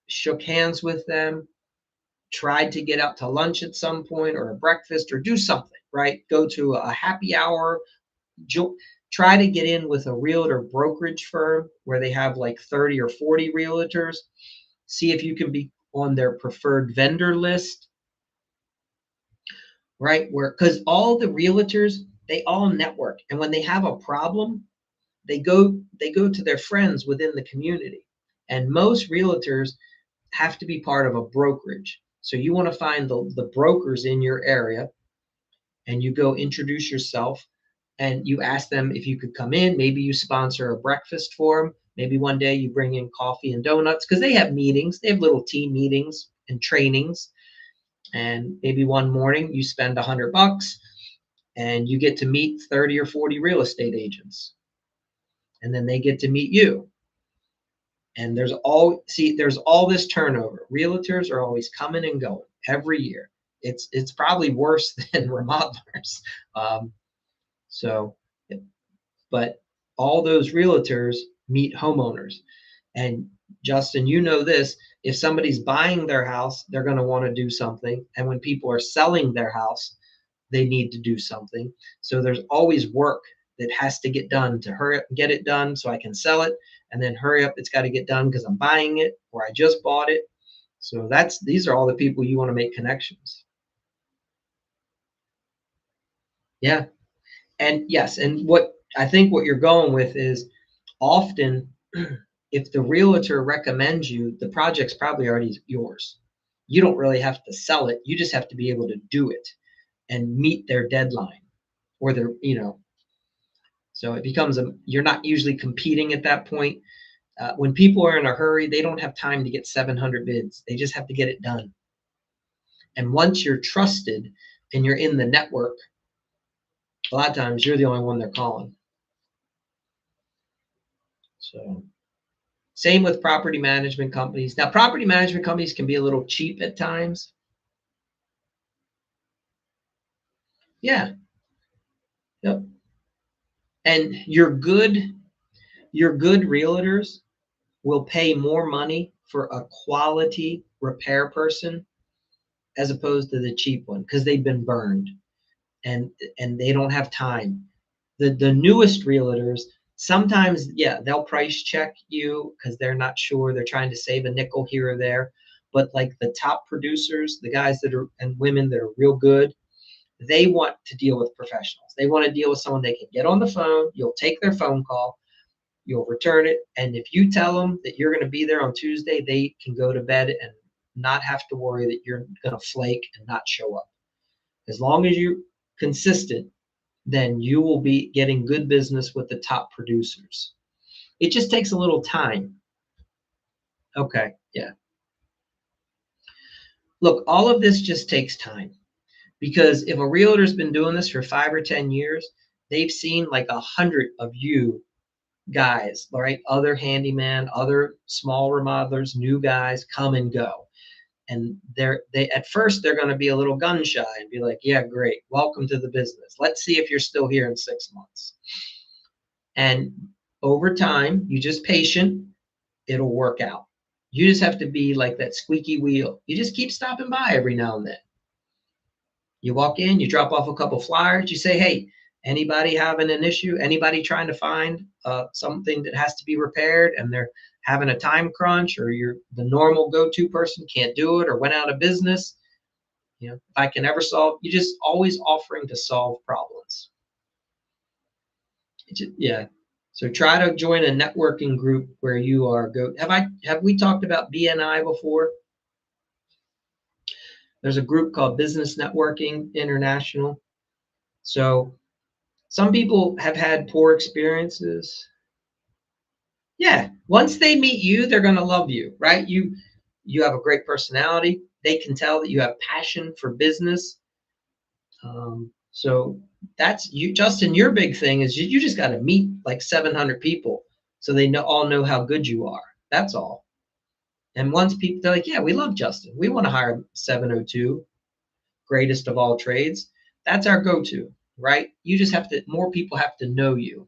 shook hands with them, tried to get out to lunch at some point or a breakfast or do something, right? Go to a happy hour, try to get in with a realtor brokerage firm where they have like 30 or 40 realtors. See if you can be on their preferred vendor list, right? Where, because all the realtors, they all network. And when they have a problem, they go to their friends within the community. And most realtors have to be part of a brokerage. So you want to find the brokers in your area, and you go introduce yourself, and you ask them if you could come in. Maybe you sponsor a breakfast for them. Maybe one day you bring in coffee and donuts, because they have meetings. They have little team meetings and trainings. And maybe one morning you spend $100 and you get to meet 30 or 40 real estate agents. And then they get to meet you. And there's all this turnover. Realtors are always coming and going every year. It's probably worse than remodelers. Um, so, but all those realtors meet homeowners. And Justin, you know this, if somebody's buying their house, they're going to want to do something. And when people are selling their house, they need to do something. So there's always work that has to get done to hurry up and get it done so I can sell it. And then hurry up, it's got to get done because I'm buying it or I just bought it. So these are all the people you want to make connections. Yeah. And yes, and what I think what you're going with is, often if the realtor recommends you, the project's probably already yours. You don't really have to sell it. You just have to be able to do it and meet their deadline, or so it becomes you're not usually competing at that point. When people are in a hurry, they don't have time to get 700 bids. They just have to get it done. And once you're trusted and you're in the network, a lot of times you're the only one they're calling. So same with property management companies. Now, property management companies can be a little cheap at times. Yeah. Yep. And your good realtors, will pay more money for a quality repair person as opposed to the cheap one because they've been burned and they don't have time. The newest realtors sometimes, yeah, they'll price check you because they're not sure, they're trying to save a nickel here or there. But like the top producers, the guys that are and women that are real good, they want to deal with professionals. They want to deal with someone they can get on the phone. You'll take their phone call, you'll return it, and if you tell them that you're going to be there on Tuesday, they can go to bed and not have to worry that you're going to flake and not show up. As long as you're consistent, then you will be getting good business with the top producers. It just takes a little time. Okay, yeah. Look, all of this just takes time because if a realtor's been doing this for 5 or 10 years, they've seen like 100 of you guys, right? Other handyman, other small remodelers, new guys come and go. And they at first they're going to be a little gun shy and be like, yeah, great, welcome to the business. Let's see if you're still here in 6 months. And over time, you just patient, it'll work out. You just have to be like that squeaky wheel. You just keep stopping by every now and then. You walk in, you drop off a couple flyers, you say, hey, anybody having an issue? Anybody trying to find something that has to be repaired and they're having a time crunch, or you're the normal go-to person can't do it or went out of business? You know, if I can ever solve, you just always offering to solve problems. Yeah. So try to join a networking group where you are have we talked about BNI before? There's a group called Business Networking International. So some people have had poor experiences. Yeah. Once they meet you, they're going to love you, right? You have a great personality. They can tell that you have passion for business. So that's you, Justin. Your big thing is you just got to meet like 700 people so they all know how good you are. That's all. And once people, they're like, yeah, we love Justin. We want to hire 702, greatest of all trades. That's our go-to, right? You just have to, more people have to know you.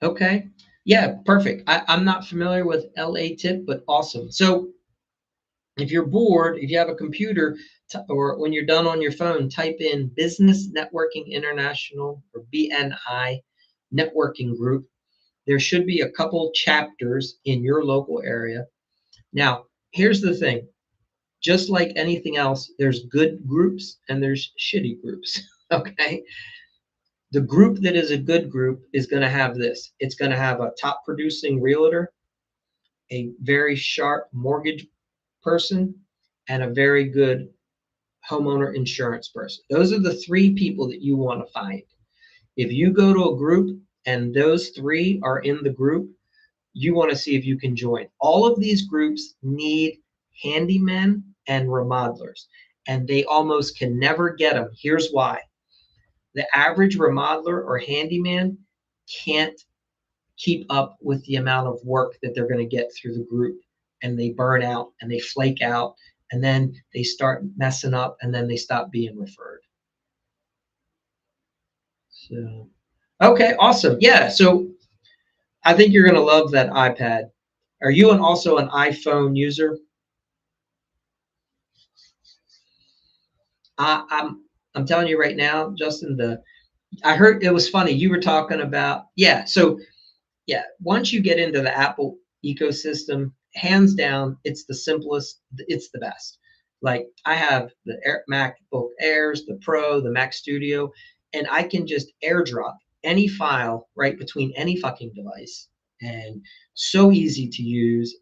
Okay. Yeah, perfect. I'm not familiar with A.D.V.O.C.A.T.E, but awesome. So if you're bored, if you have a computer, or when you're done on your phone, type in Business Networking International, or BNI networking group. There should be a couple chapters in your local area. Now, here's the thing. Just like anything else, there's good groups and there's shitty groups. Okay. The group that is a good group is going to have this. It's going to have a top producing realtor, a very sharp mortgage person, and a very good homeowner insurance person. Those are the three people that you want to find. If you go to a group and those three are in the group, you want to see if you can join. All of these groups need handymen and remodelers, and they almost can never get them. Here's why. The average remodeler or handyman can't keep up with the amount of work that they're going to get through the group, and they burn out and they flake out, and then they start messing up, and then they stop being referred. So, okay, awesome. Yeah, so I think you're going to love that iPad. Are you also an iPhone user? I'm telling you right now, Justin, I heard it was funny. You were talking about, yeah. So yeah, once you get into the Apple ecosystem, hands down, it's the simplest, it's the best. Like I have the MacBook Airs, the Pro, the Mac Studio, and I can just airdrop any file right between any fucking device, and so easy to use.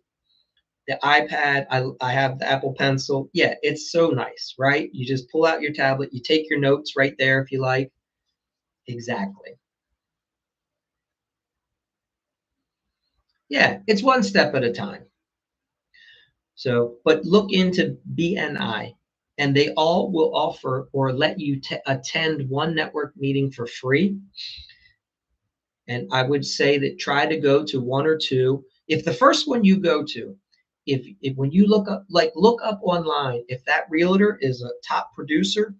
The iPad, I have the Apple Pencil. Yeah, it's so nice, right? You just pull out your tablet, you take your notes right there if you like. Exactly. Yeah, it's one step at a time. So, but look into BNI, and they all will offer or let you attend one network meeting for free. And I would say that try to go to one or two. If the first one you go to, if when you look up online, if that realtor is a top producer,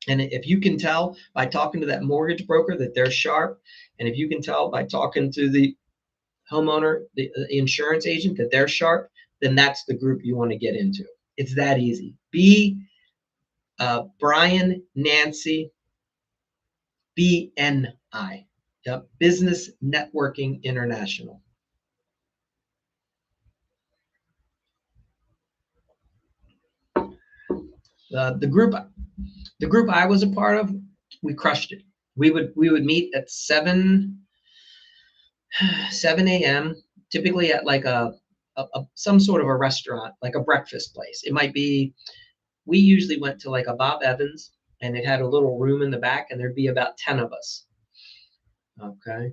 And if you can tell by talking to that mortgage broker that they're sharp, and if you can tell by talking to the homeowner, the insurance agent that they're sharp, then that's the group you want to get into. It's that easy. Brian Nancy BNI. Yep. Business Networking International. The group I was a part of, we crushed it. We would meet at 7 a.m. typically at like some sort of a restaurant, like a breakfast place. It might be, we usually went to like a Bob Evans, and it had a little room in the back, and there'd be about 10 of us. Okay.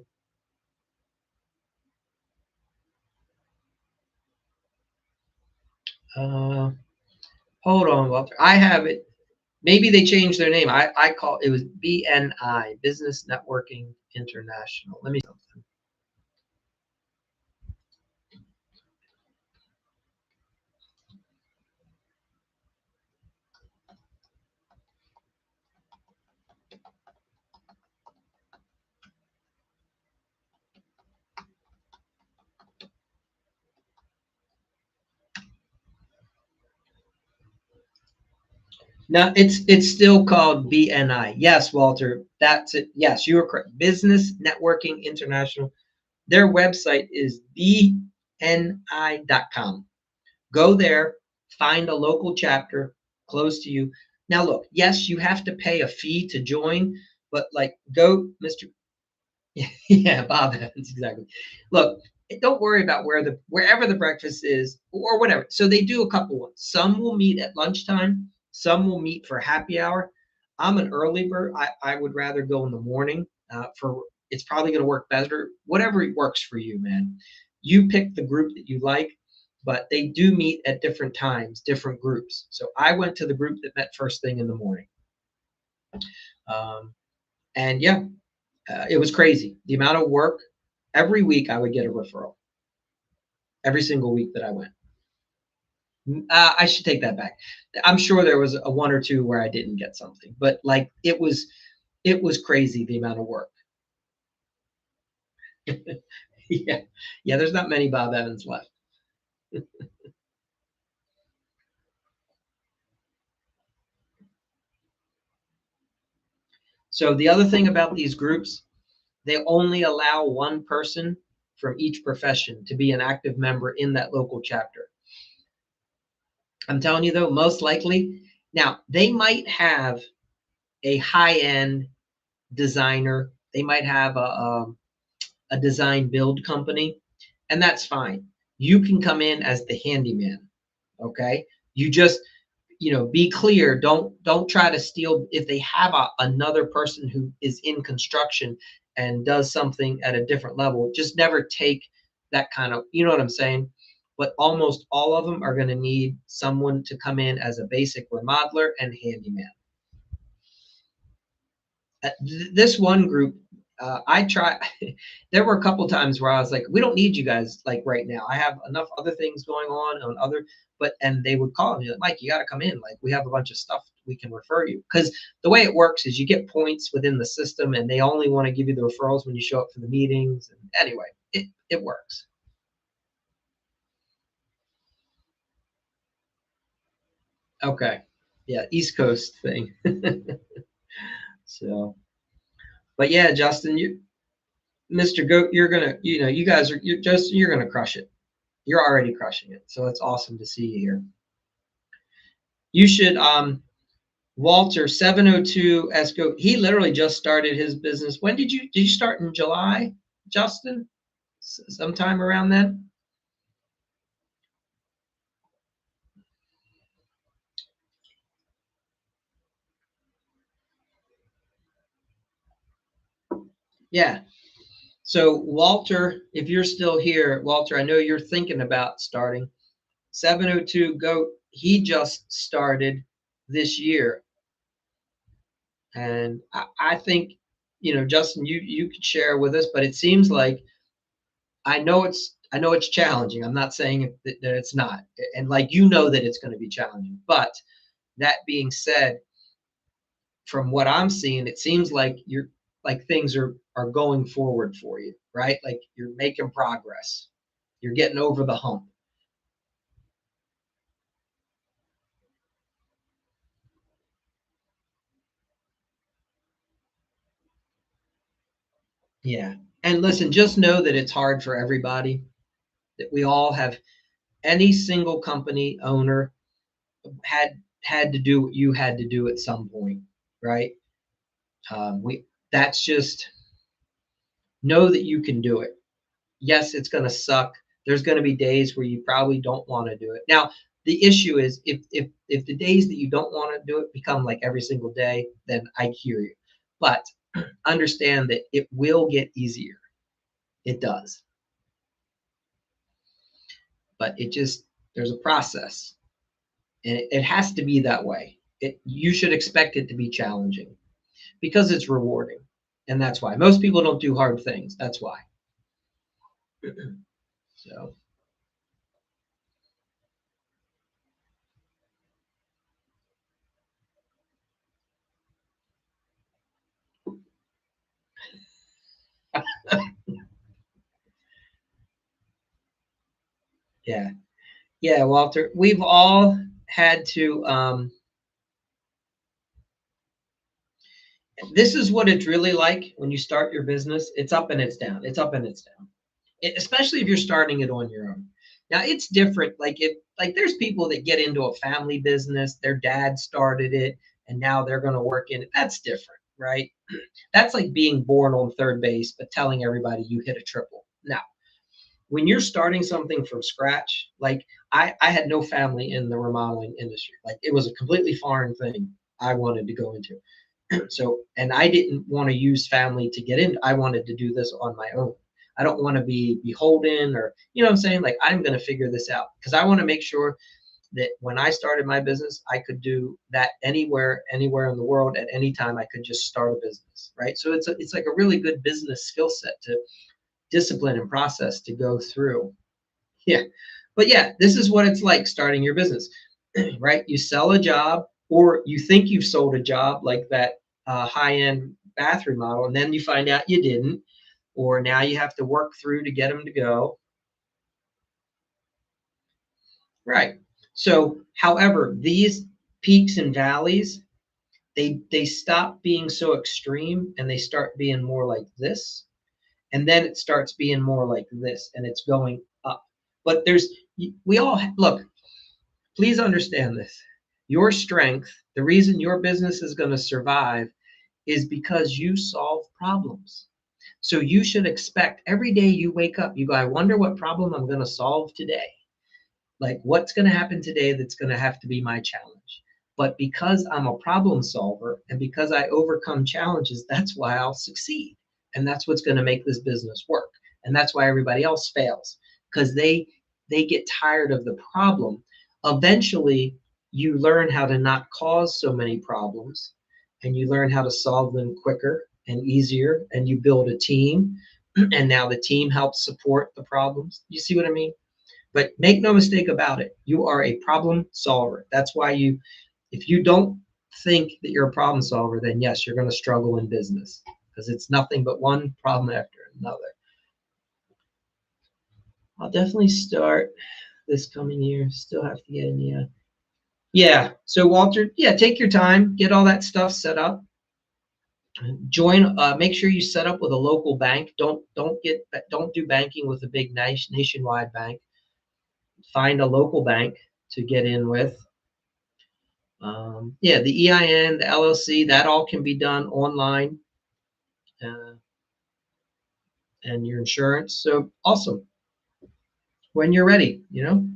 Hold on, Walter. I have it. Maybe they changed their name. I call it was BNI, Business Networking International. Let me something. No, it's still called BNI. Yes, Walter, that's it. Yes, you are correct. Business Networking International. Their website is bni.com. Go there, find a local chapter close to you. Now, look, yes, you have to pay a fee to join, but like, go, Mr. Yeah, Bob Evans, exactly. Look, don't worry about wherever the breakfast is or whatever. So they do a couple ones. Some will meet at lunchtime. Some will meet for happy hour. I'm an early bird. I would rather go in the morning. For it's probably going to work better. Whatever works for you, man. You pick the group that you like, but they do meet at different times, different groups. So I went to the group that met first thing in the morning. Um, and yeah, it was crazy. The amount of work. Every week I would get a referral. Every single week that I went. I should take that back. I'm sure there was a one or two where I didn't get something, but like it was crazy the amount of work. Yeah, yeah. There's not many Bob Evans left. So the other thing about these groups, they only allow one person from each profession to be an active member in that local chapter. I'm telling you though, most likely, now they might have a high-end designer. They might have a design build company, and that's fine. You can come in as the handyman. Okay. You just, be clear. Don't try to steal. If they have another person who is in construction and does something at a different level, just never take that kind of, you know what I'm saying? But almost all of them are going to need someone to come in as a basic remodeler and handyman. This one group, I try. There were a couple times where I was like, "We don't need you guys like right now. I have enough other things going on other." But and they would call me like, "Mike, you got to come in. Like we have a bunch of stuff we can refer you." Because the way it works is you get points within the system, and they only want to give you the referrals when you show up for the meetings. And anyway, it works. Okay, yeah, East Coast thing. So, but yeah, Justin, Mr. Goat, you're gonna, you guys are, you're gonna crush it. You're already crushing it. So it's awesome to see you here. You should, Walter 702 Esco. He literally just started his business. When did you start in July, Justin? Sometime around then? Yeah. So Walter, if you're still here, Walter, I know you're thinking about starting. 702 Goat, he just started this year. And I think, Justin, you could share with us, but it seems like I know it's challenging. I'm not saying that it's not, and like that it's going to be challenging. But that being said, from what I'm seeing, it seems like you're like things are going forward for you, right? Like you're making progress. You're getting over the hump. Yeah. And listen, just know that it's hard for everybody, that we all have, any single company owner had to do what you had to do at some point, right? We That's just, know that you can do it. Yes, it's going to suck. There's going to be days where you probably don't want to do it. Now, the issue is if the days that you don't want to do it become like every single day, then I hear you. But understand that it will get easier. It does. But it just, there's a process. And it has to be that way. You should expect it to be challenging because it's rewarding. And that's why most people don't do hard things. That's why. So, yeah. Yeah, Walter, we've all had to, this is what it's really like when you start your business. It's up and it's down. It's up and it's down. Especially if you're starting it on your own. Now it's different. Like there's people that get into a family business, their dad started it, and now they're going to work in it. That's different, right? That's like being born on third base, but telling everybody you hit a triple. Now, when you're starting something from scratch, like I had no family in the remodeling industry. Like it was a completely foreign thing I wanted to go into. So, and I didn't want to use family to get in. I wanted to do this on my own. I don't want to be beholden, or, you know what I'm saying? Like I'm going to figure this out because I want to make sure that when I started my business, I could do that anywhere in the world at any time. I could just start a business, right? So it's like a really good business skill set to discipline and process to go through. Yeah. But yeah, this is what it's like starting your business, right? You sell a job, or you think you've sold a job, like that high-end bathroom model, and then you find out you didn't, or now you have to work through to get them to go. Right. So, however, these peaks and valleys, they stop being so extreme and they start being more like this, and then it starts being more like this, and it's going up. But we all look, please understand this. Your strength, the reason your business is going to survive, is because you solve problems. So you should expect every day you wake up, you go, I wonder what problem I'm going to solve today. Like, what's going to happen today that's going to have to be my challenge? But because I'm a problem solver and because I overcome challenges, that's why I'll succeed. And that's what's going to make this business work. And that's why everybody else fails, because they get tired of the problem. Eventually, you learn how to not cause so many problems, and you learn how to solve them quicker and easier, and you build a team, and now the team helps support the problems. You see what I mean? But make no mistake about it, you are a problem solver. That's why if you don't think that you're a problem solver, then yes, you're going to struggle in business because it's nothing but one problem after another. I'll definitely start this coming year. Still have to get in, yeah. Yeah. So Walter, yeah, take your time, get all that stuff set up. Make sure you set up with a local bank. Don't do banking with a big nationwide bank. Find a local bank to get in with. Yeah, the EIN, the LLC, that all can be done online, uh, and your insurance. So awesome. When you're ready, you know?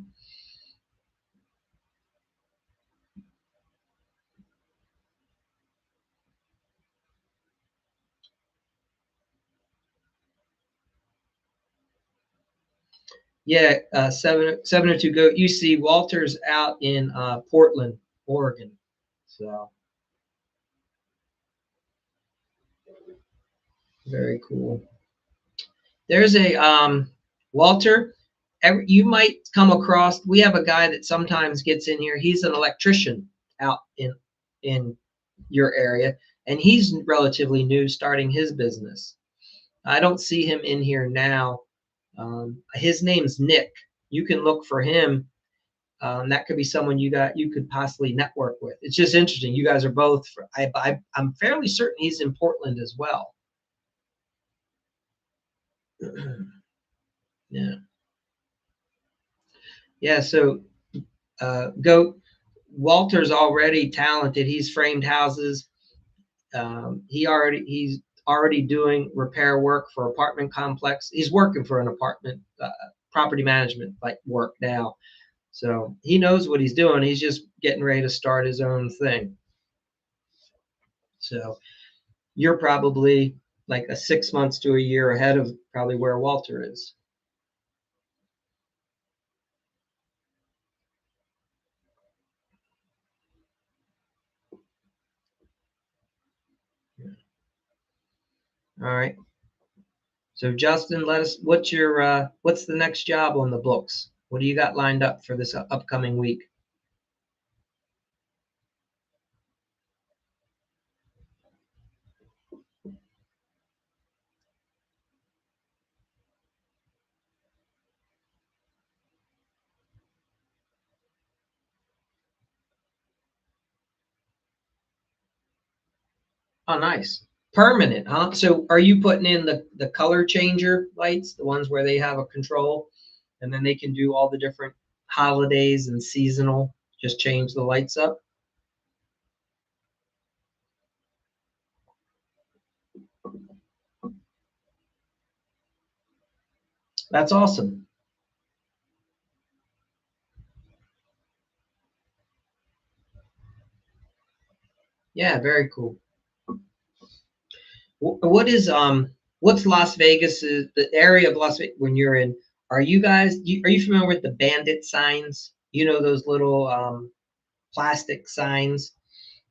Yeah, 702 Go. You see, Walter's out in Portland, Oregon. So very cool. There's a Walter. You might come across. We have a guy that sometimes gets in here. He's an electrician out in your area, and he's relatively new starting his business. I don't see him in here now. His name's Nick. You can look for him. That could be someone you could possibly network with. It's just interesting. You guys are both. I'm fairly certain he's in Portland as well. Yeah, yeah. So, Goat Walter's already talented. He's framed houses. He's already doing repair work for apartment complex. He's working for an apartment property management like work now. So he knows what he's doing. He's just getting ready to start his own thing. So you're probably like a 6 months to a year ahead of probably where Walter is. All right. So Justin, let us. What's the next job on the books? What do you got lined up for this upcoming week? Oh, nice. Permanent, huh? So are you putting in the color changer lights, the ones where they have a control, and then they can do all the different holidays and seasonal, just change the lights up? That's awesome. Yeah, very cool. What is what's Las Vegas the area of Las Vegas when you're in? Are you guys are you familiar with the bandit signs? You know those little plastic signs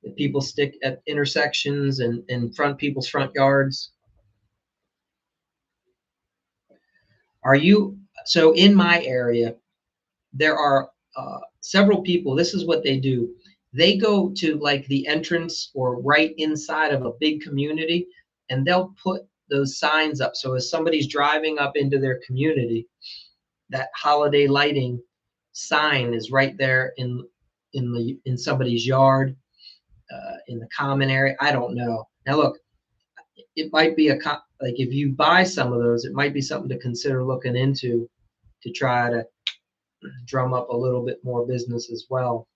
that people stick at intersections and in front people's front yards. Are you so in my area? There are several people. This is what they do. They go to like the entrance or right inside of a big community, and they'll put those signs up. So as somebody's driving up into their community, that holiday lighting sign is right there in somebody's yard, in the common area. I don't know. Now look, it might be like if you buy some of those, it might be something to consider looking into to try to drum up a little bit more business as well.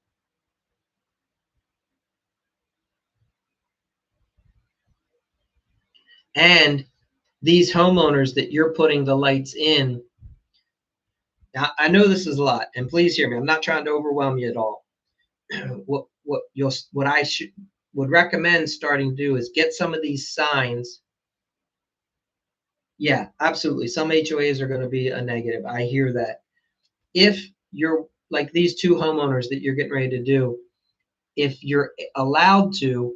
And these homeowners that you're putting the lights in, now I know this is a lot, and please hear me. I'm not trying to overwhelm you at all. What I should would recommend starting to do is get some of these signs. Yeah, absolutely. Some HOAs are going to be a negative. I hear that. If you're like these two homeowners that you're getting ready to do, if you're allowed to,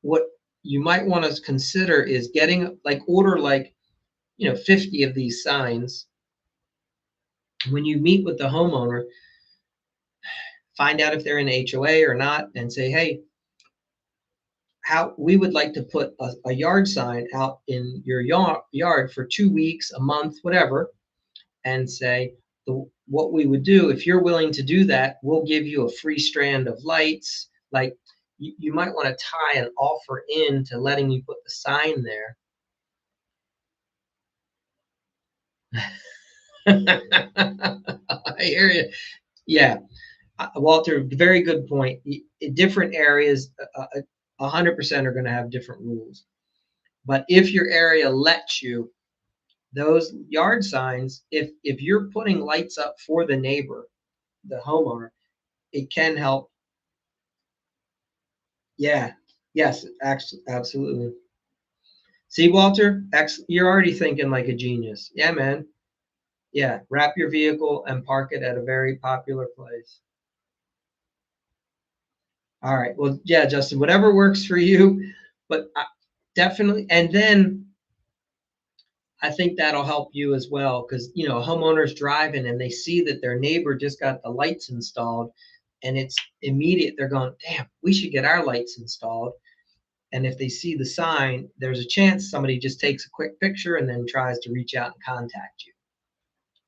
what you might want to consider is getting like order like 50 of these signs. When you meet with the homeowner, find out if they're in HOA or not, and say, hey, how we would like to put a yard sign out in your yard for 2 weeks, a month, whatever, and say what we would do if you're willing to do that, we'll give you a free strand of lights. Like you might want to tie an offer in to letting you put the sign there. I hear you. Yeah, Walter, very good point. In different areas, 100% are going to have different rules. But if your area lets you, those yard signs, if you're putting lights up for the neighbor, the homeowner, it can help. Yeah. Yes, absolutely. See, Walter, you're already thinking like a genius. Yeah, man. Yeah, wrap your vehicle and park it at a very popular place. All right. Well, yeah, Justin, whatever works for you, but definitely. And then I think that'll help you as well because, homeowners driving and they see that their neighbor just got the lights installed. and it's immediate. They're going, damn, we should get our lights installed. And if they see the sign, there's a chance somebody just takes a quick picture and then tries to reach out and contact you.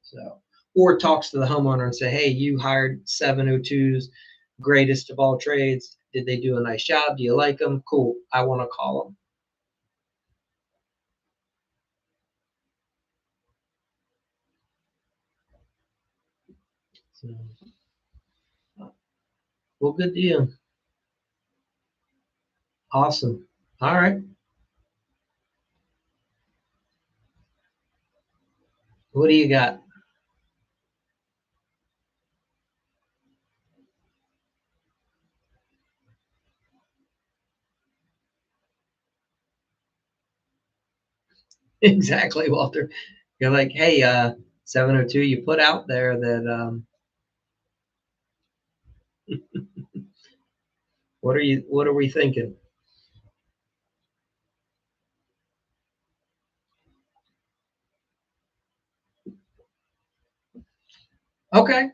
So, or talks to the homeowner and say, hey, you hired 702's greatest of all trades. Did they do a nice job? Do you like them? Cool. I want to call them. So, well, good deal. Awesome. All right. What do you got? Exactly, Walter. You're like, hey, 702, you put out there that what are we thinking? Okay.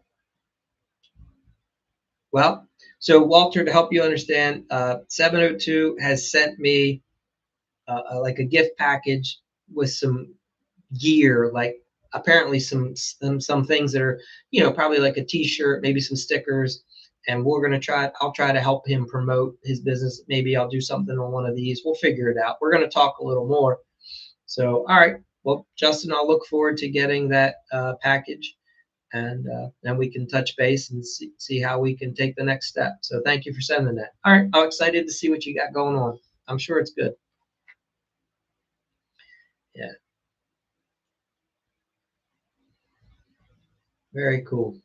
Well, so Walter, to help you understand, 702 has sent me like a gift package with some gear, like apparently some things that are, probably like a T-shirt, maybe some stickers, and we're gonna try. I'll try to help him promote his business. Maybe I'll do something on one of these. We'll figure it out. We're gonna talk a little more. So, all right. Well, Justin, I'll look forward to getting that package, and then we can touch base and see how we can take the next step. So, thank you for sending that. All right. I'm excited to see what you got going on. I'm sure it's good. Yeah. Very cool.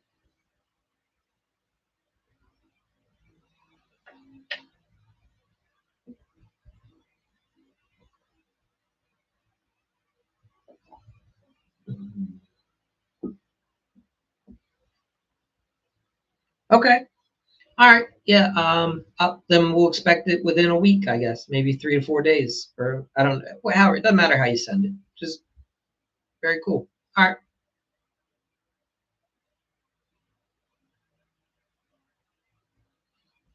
Okay. All right. Yeah. Then we'll expect it within a week, I guess, maybe 3 to 4 days, or I don't know. Well, it doesn't matter how you send it. Just very cool. All right.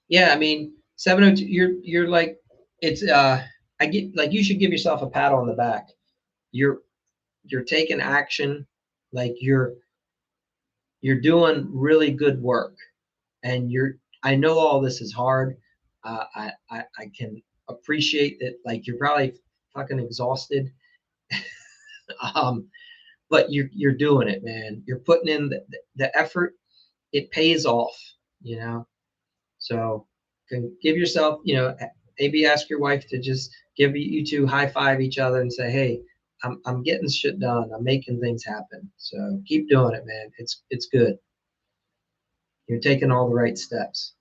Yeah. I mean, 702. You're like, it's. I get like you should give yourself a pat on the back. You're you're taking action. Like you're doing really good work, and you're. I know all this is hard. I can appreciate that. Like you're probably fucking exhausted. Um, but you're doing it, man. You're putting in the effort. It pays off, you know. So can give yourself, maybe ask your wife to just give you two high five each other and say, hey, I'm getting shit done. I'm making things happen. So keep doing it, man. It's good. You're taking all the right steps.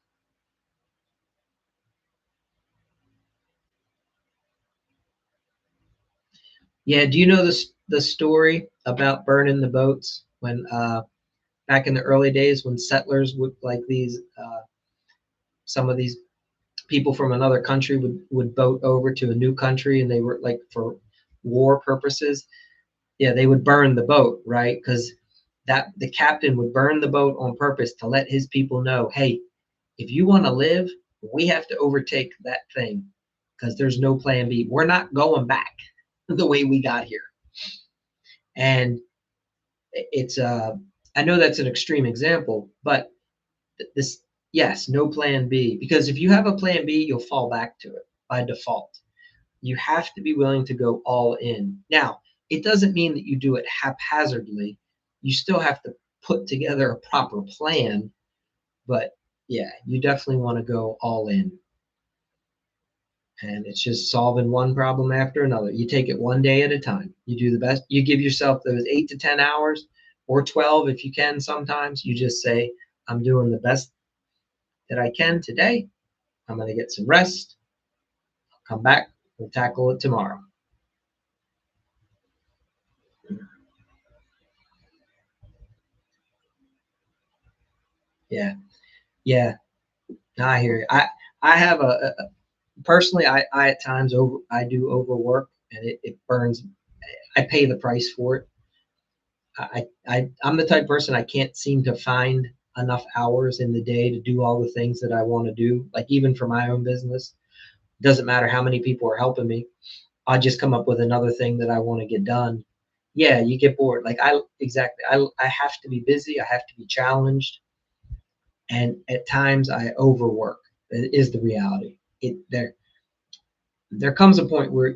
Yeah. Do you know the story about burning the boats when back in the early days when settlers would like these some of these people from another country would boat over to a new country and they were like for war purposes. Yeah, they would burn the boat, right? Because that the captain would burn the boat on purpose to let his people know, hey, if you want to live, we have to overtake that thing because there's no plan B. We're not going back the way we got here. And it's I know that's an extreme example, but this yes, no plan B, because if you have a plan B, you'll fall back to it by default. You have to be willing to go all in. Now, it doesn't mean that you do it haphazardly. You still have to put together a proper plan, but yeah, you definitely want to go all in. And it's just solving one problem after another. You take it one day at a time. You do the best. You give yourself those 8 to 10 hours or 12 if you can sometimes. You just say, I'm doing the best that I can today. I'm going to get some rest. I'll come back. We'll tackle it tomorrow. Yeah. Yeah. I hear you. I have personally, I at times I do overwork and it burns. I pay the price for it. I'm the type of person I can't seem to find enough hours in the day to do all the things that I want to do. Like even for my own business, doesn't matter how many people are helping me. I just come up with another thing that I want to get done. Yeah, you get bored. Like I exactly. I have to be busy. I have to be challenged, and at times I overwork. Is the reality. There comes a point where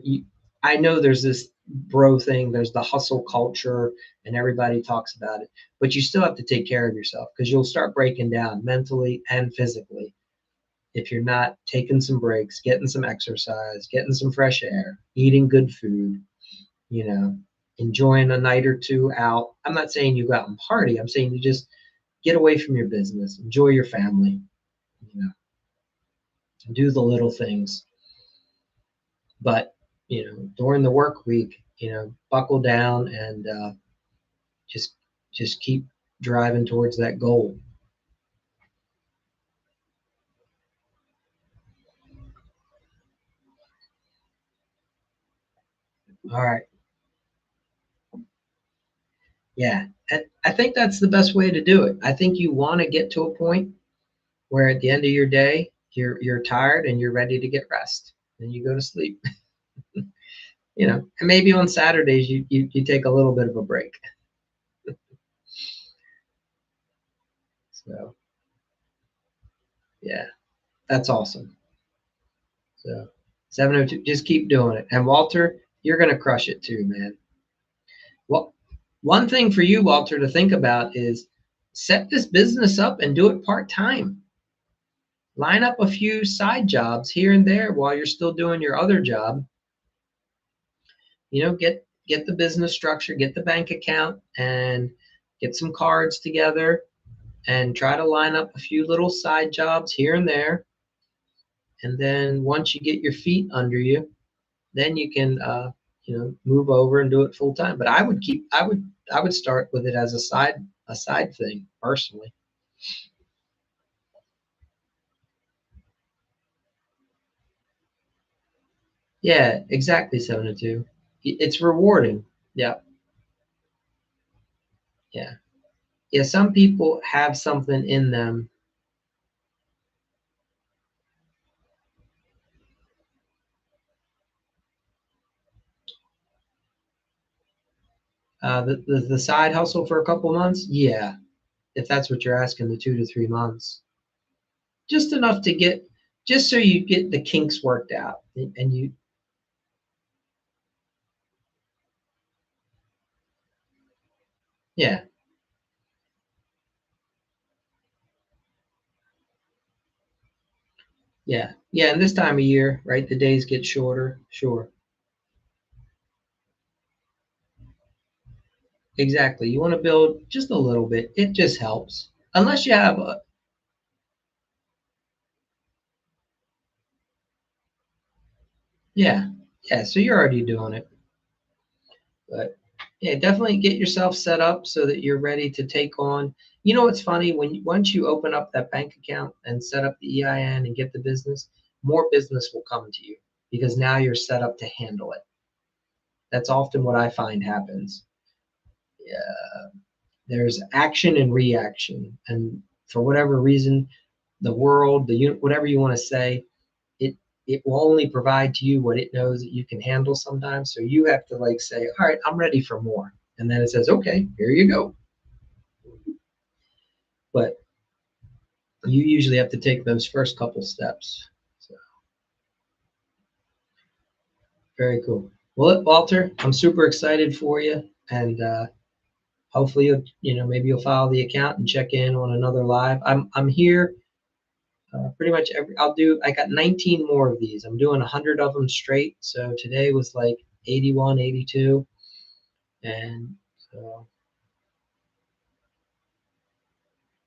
I know there's this bro thing, there's the hustle culture, and everybody talks about it, but you still have to take care of yourself because you'll start breaking down mentally and physically if you're not taking some breaks, getting some exercise, getting some fresh air, eating good food, you know, enjoying a night or two out. I'm not saying you go out and party. I'm saying you just get away from your business, enjoy your family, you know, do the little things. But, during the work week, buckle down and just just keep driving towards that goal. All right. Yeah. I think that's the best way to do it. I think you want to get to a point where at the end of your day, you're tired and you're ready to get rest. And you go to sleep. And maybe on Saturdays you take a little bit of a break. So yeah, that's awesome. So 702, just keep doing it. And Walter, you're gonna crush it too, man. Well, one thing for you, Walter, to think about is set this business up and do it part-time. Line up a few side jobs here and there while you're still doing your other job. Get the business structure, get the bank account, and get some cards together and try to line up a few little side jobs here and there. And then once you get your feet under you, then you can move over and do it full time. But I would start with it as a side thing personally. Yeah, exactly. 7 to 2. It's rewarding. Yeah, yeah, yeah. Some people have something in them. The side hustle for a couple months. Yeah, if that's what you're asking, the 2 to 3 months, just enough to get, just so you get the kinks worked out, and you. Yeah, yeah, yeah. And this time of year, right, the days get shorter. Sure. Exactly. You want to build just a little bit. It just helps. Unless you have a, yeah, yeah. So you're already doing it. But yeah, definitely get yourself set up so that you're ready to take on. What's funny, once you open up that bank account and set up the EIN and get the business, more business will come to you because now you're set up to handle it. That's often what I find happens. Yeah, there's action and reaction, and for whatever reason, the world, whatever you want to say, it it will only provide to you what it knows that you can handle sometimes. So you have to like say, all right, I'm ready for more. And then it says, okay, here you go. But you usually have to take those first couple steps. So very cool. Well, Walter, I'm super excited for you. And hopefully maybe you'll follow the account and check in on another live. I'm here pretty much I got 19 more of these. I'm doing 100 of them straight. So today was like 81, 82. And so,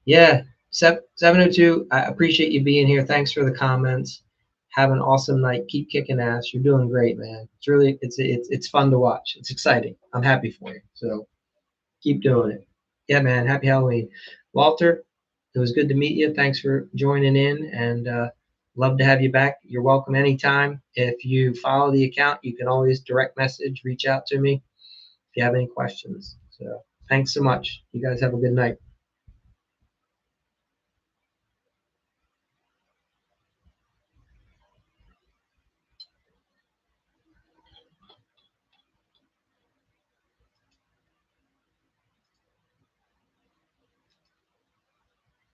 yeah, 702, I appreciate you being here. Thanks for the comments. Have an awesome night. Keep kicking ass. You're doing great, man. It's fun to watch. It's exciting. I'm happy for you. So keep doing it. Yeah, man. Happy Halloween. Walter, it was good to meet you. Thanks for joining in, and love to have you back. You're welcome anytime. If you follow the account, you can always direct message, reach out to me if you have any questions. So thanks so much. You guys have a good night.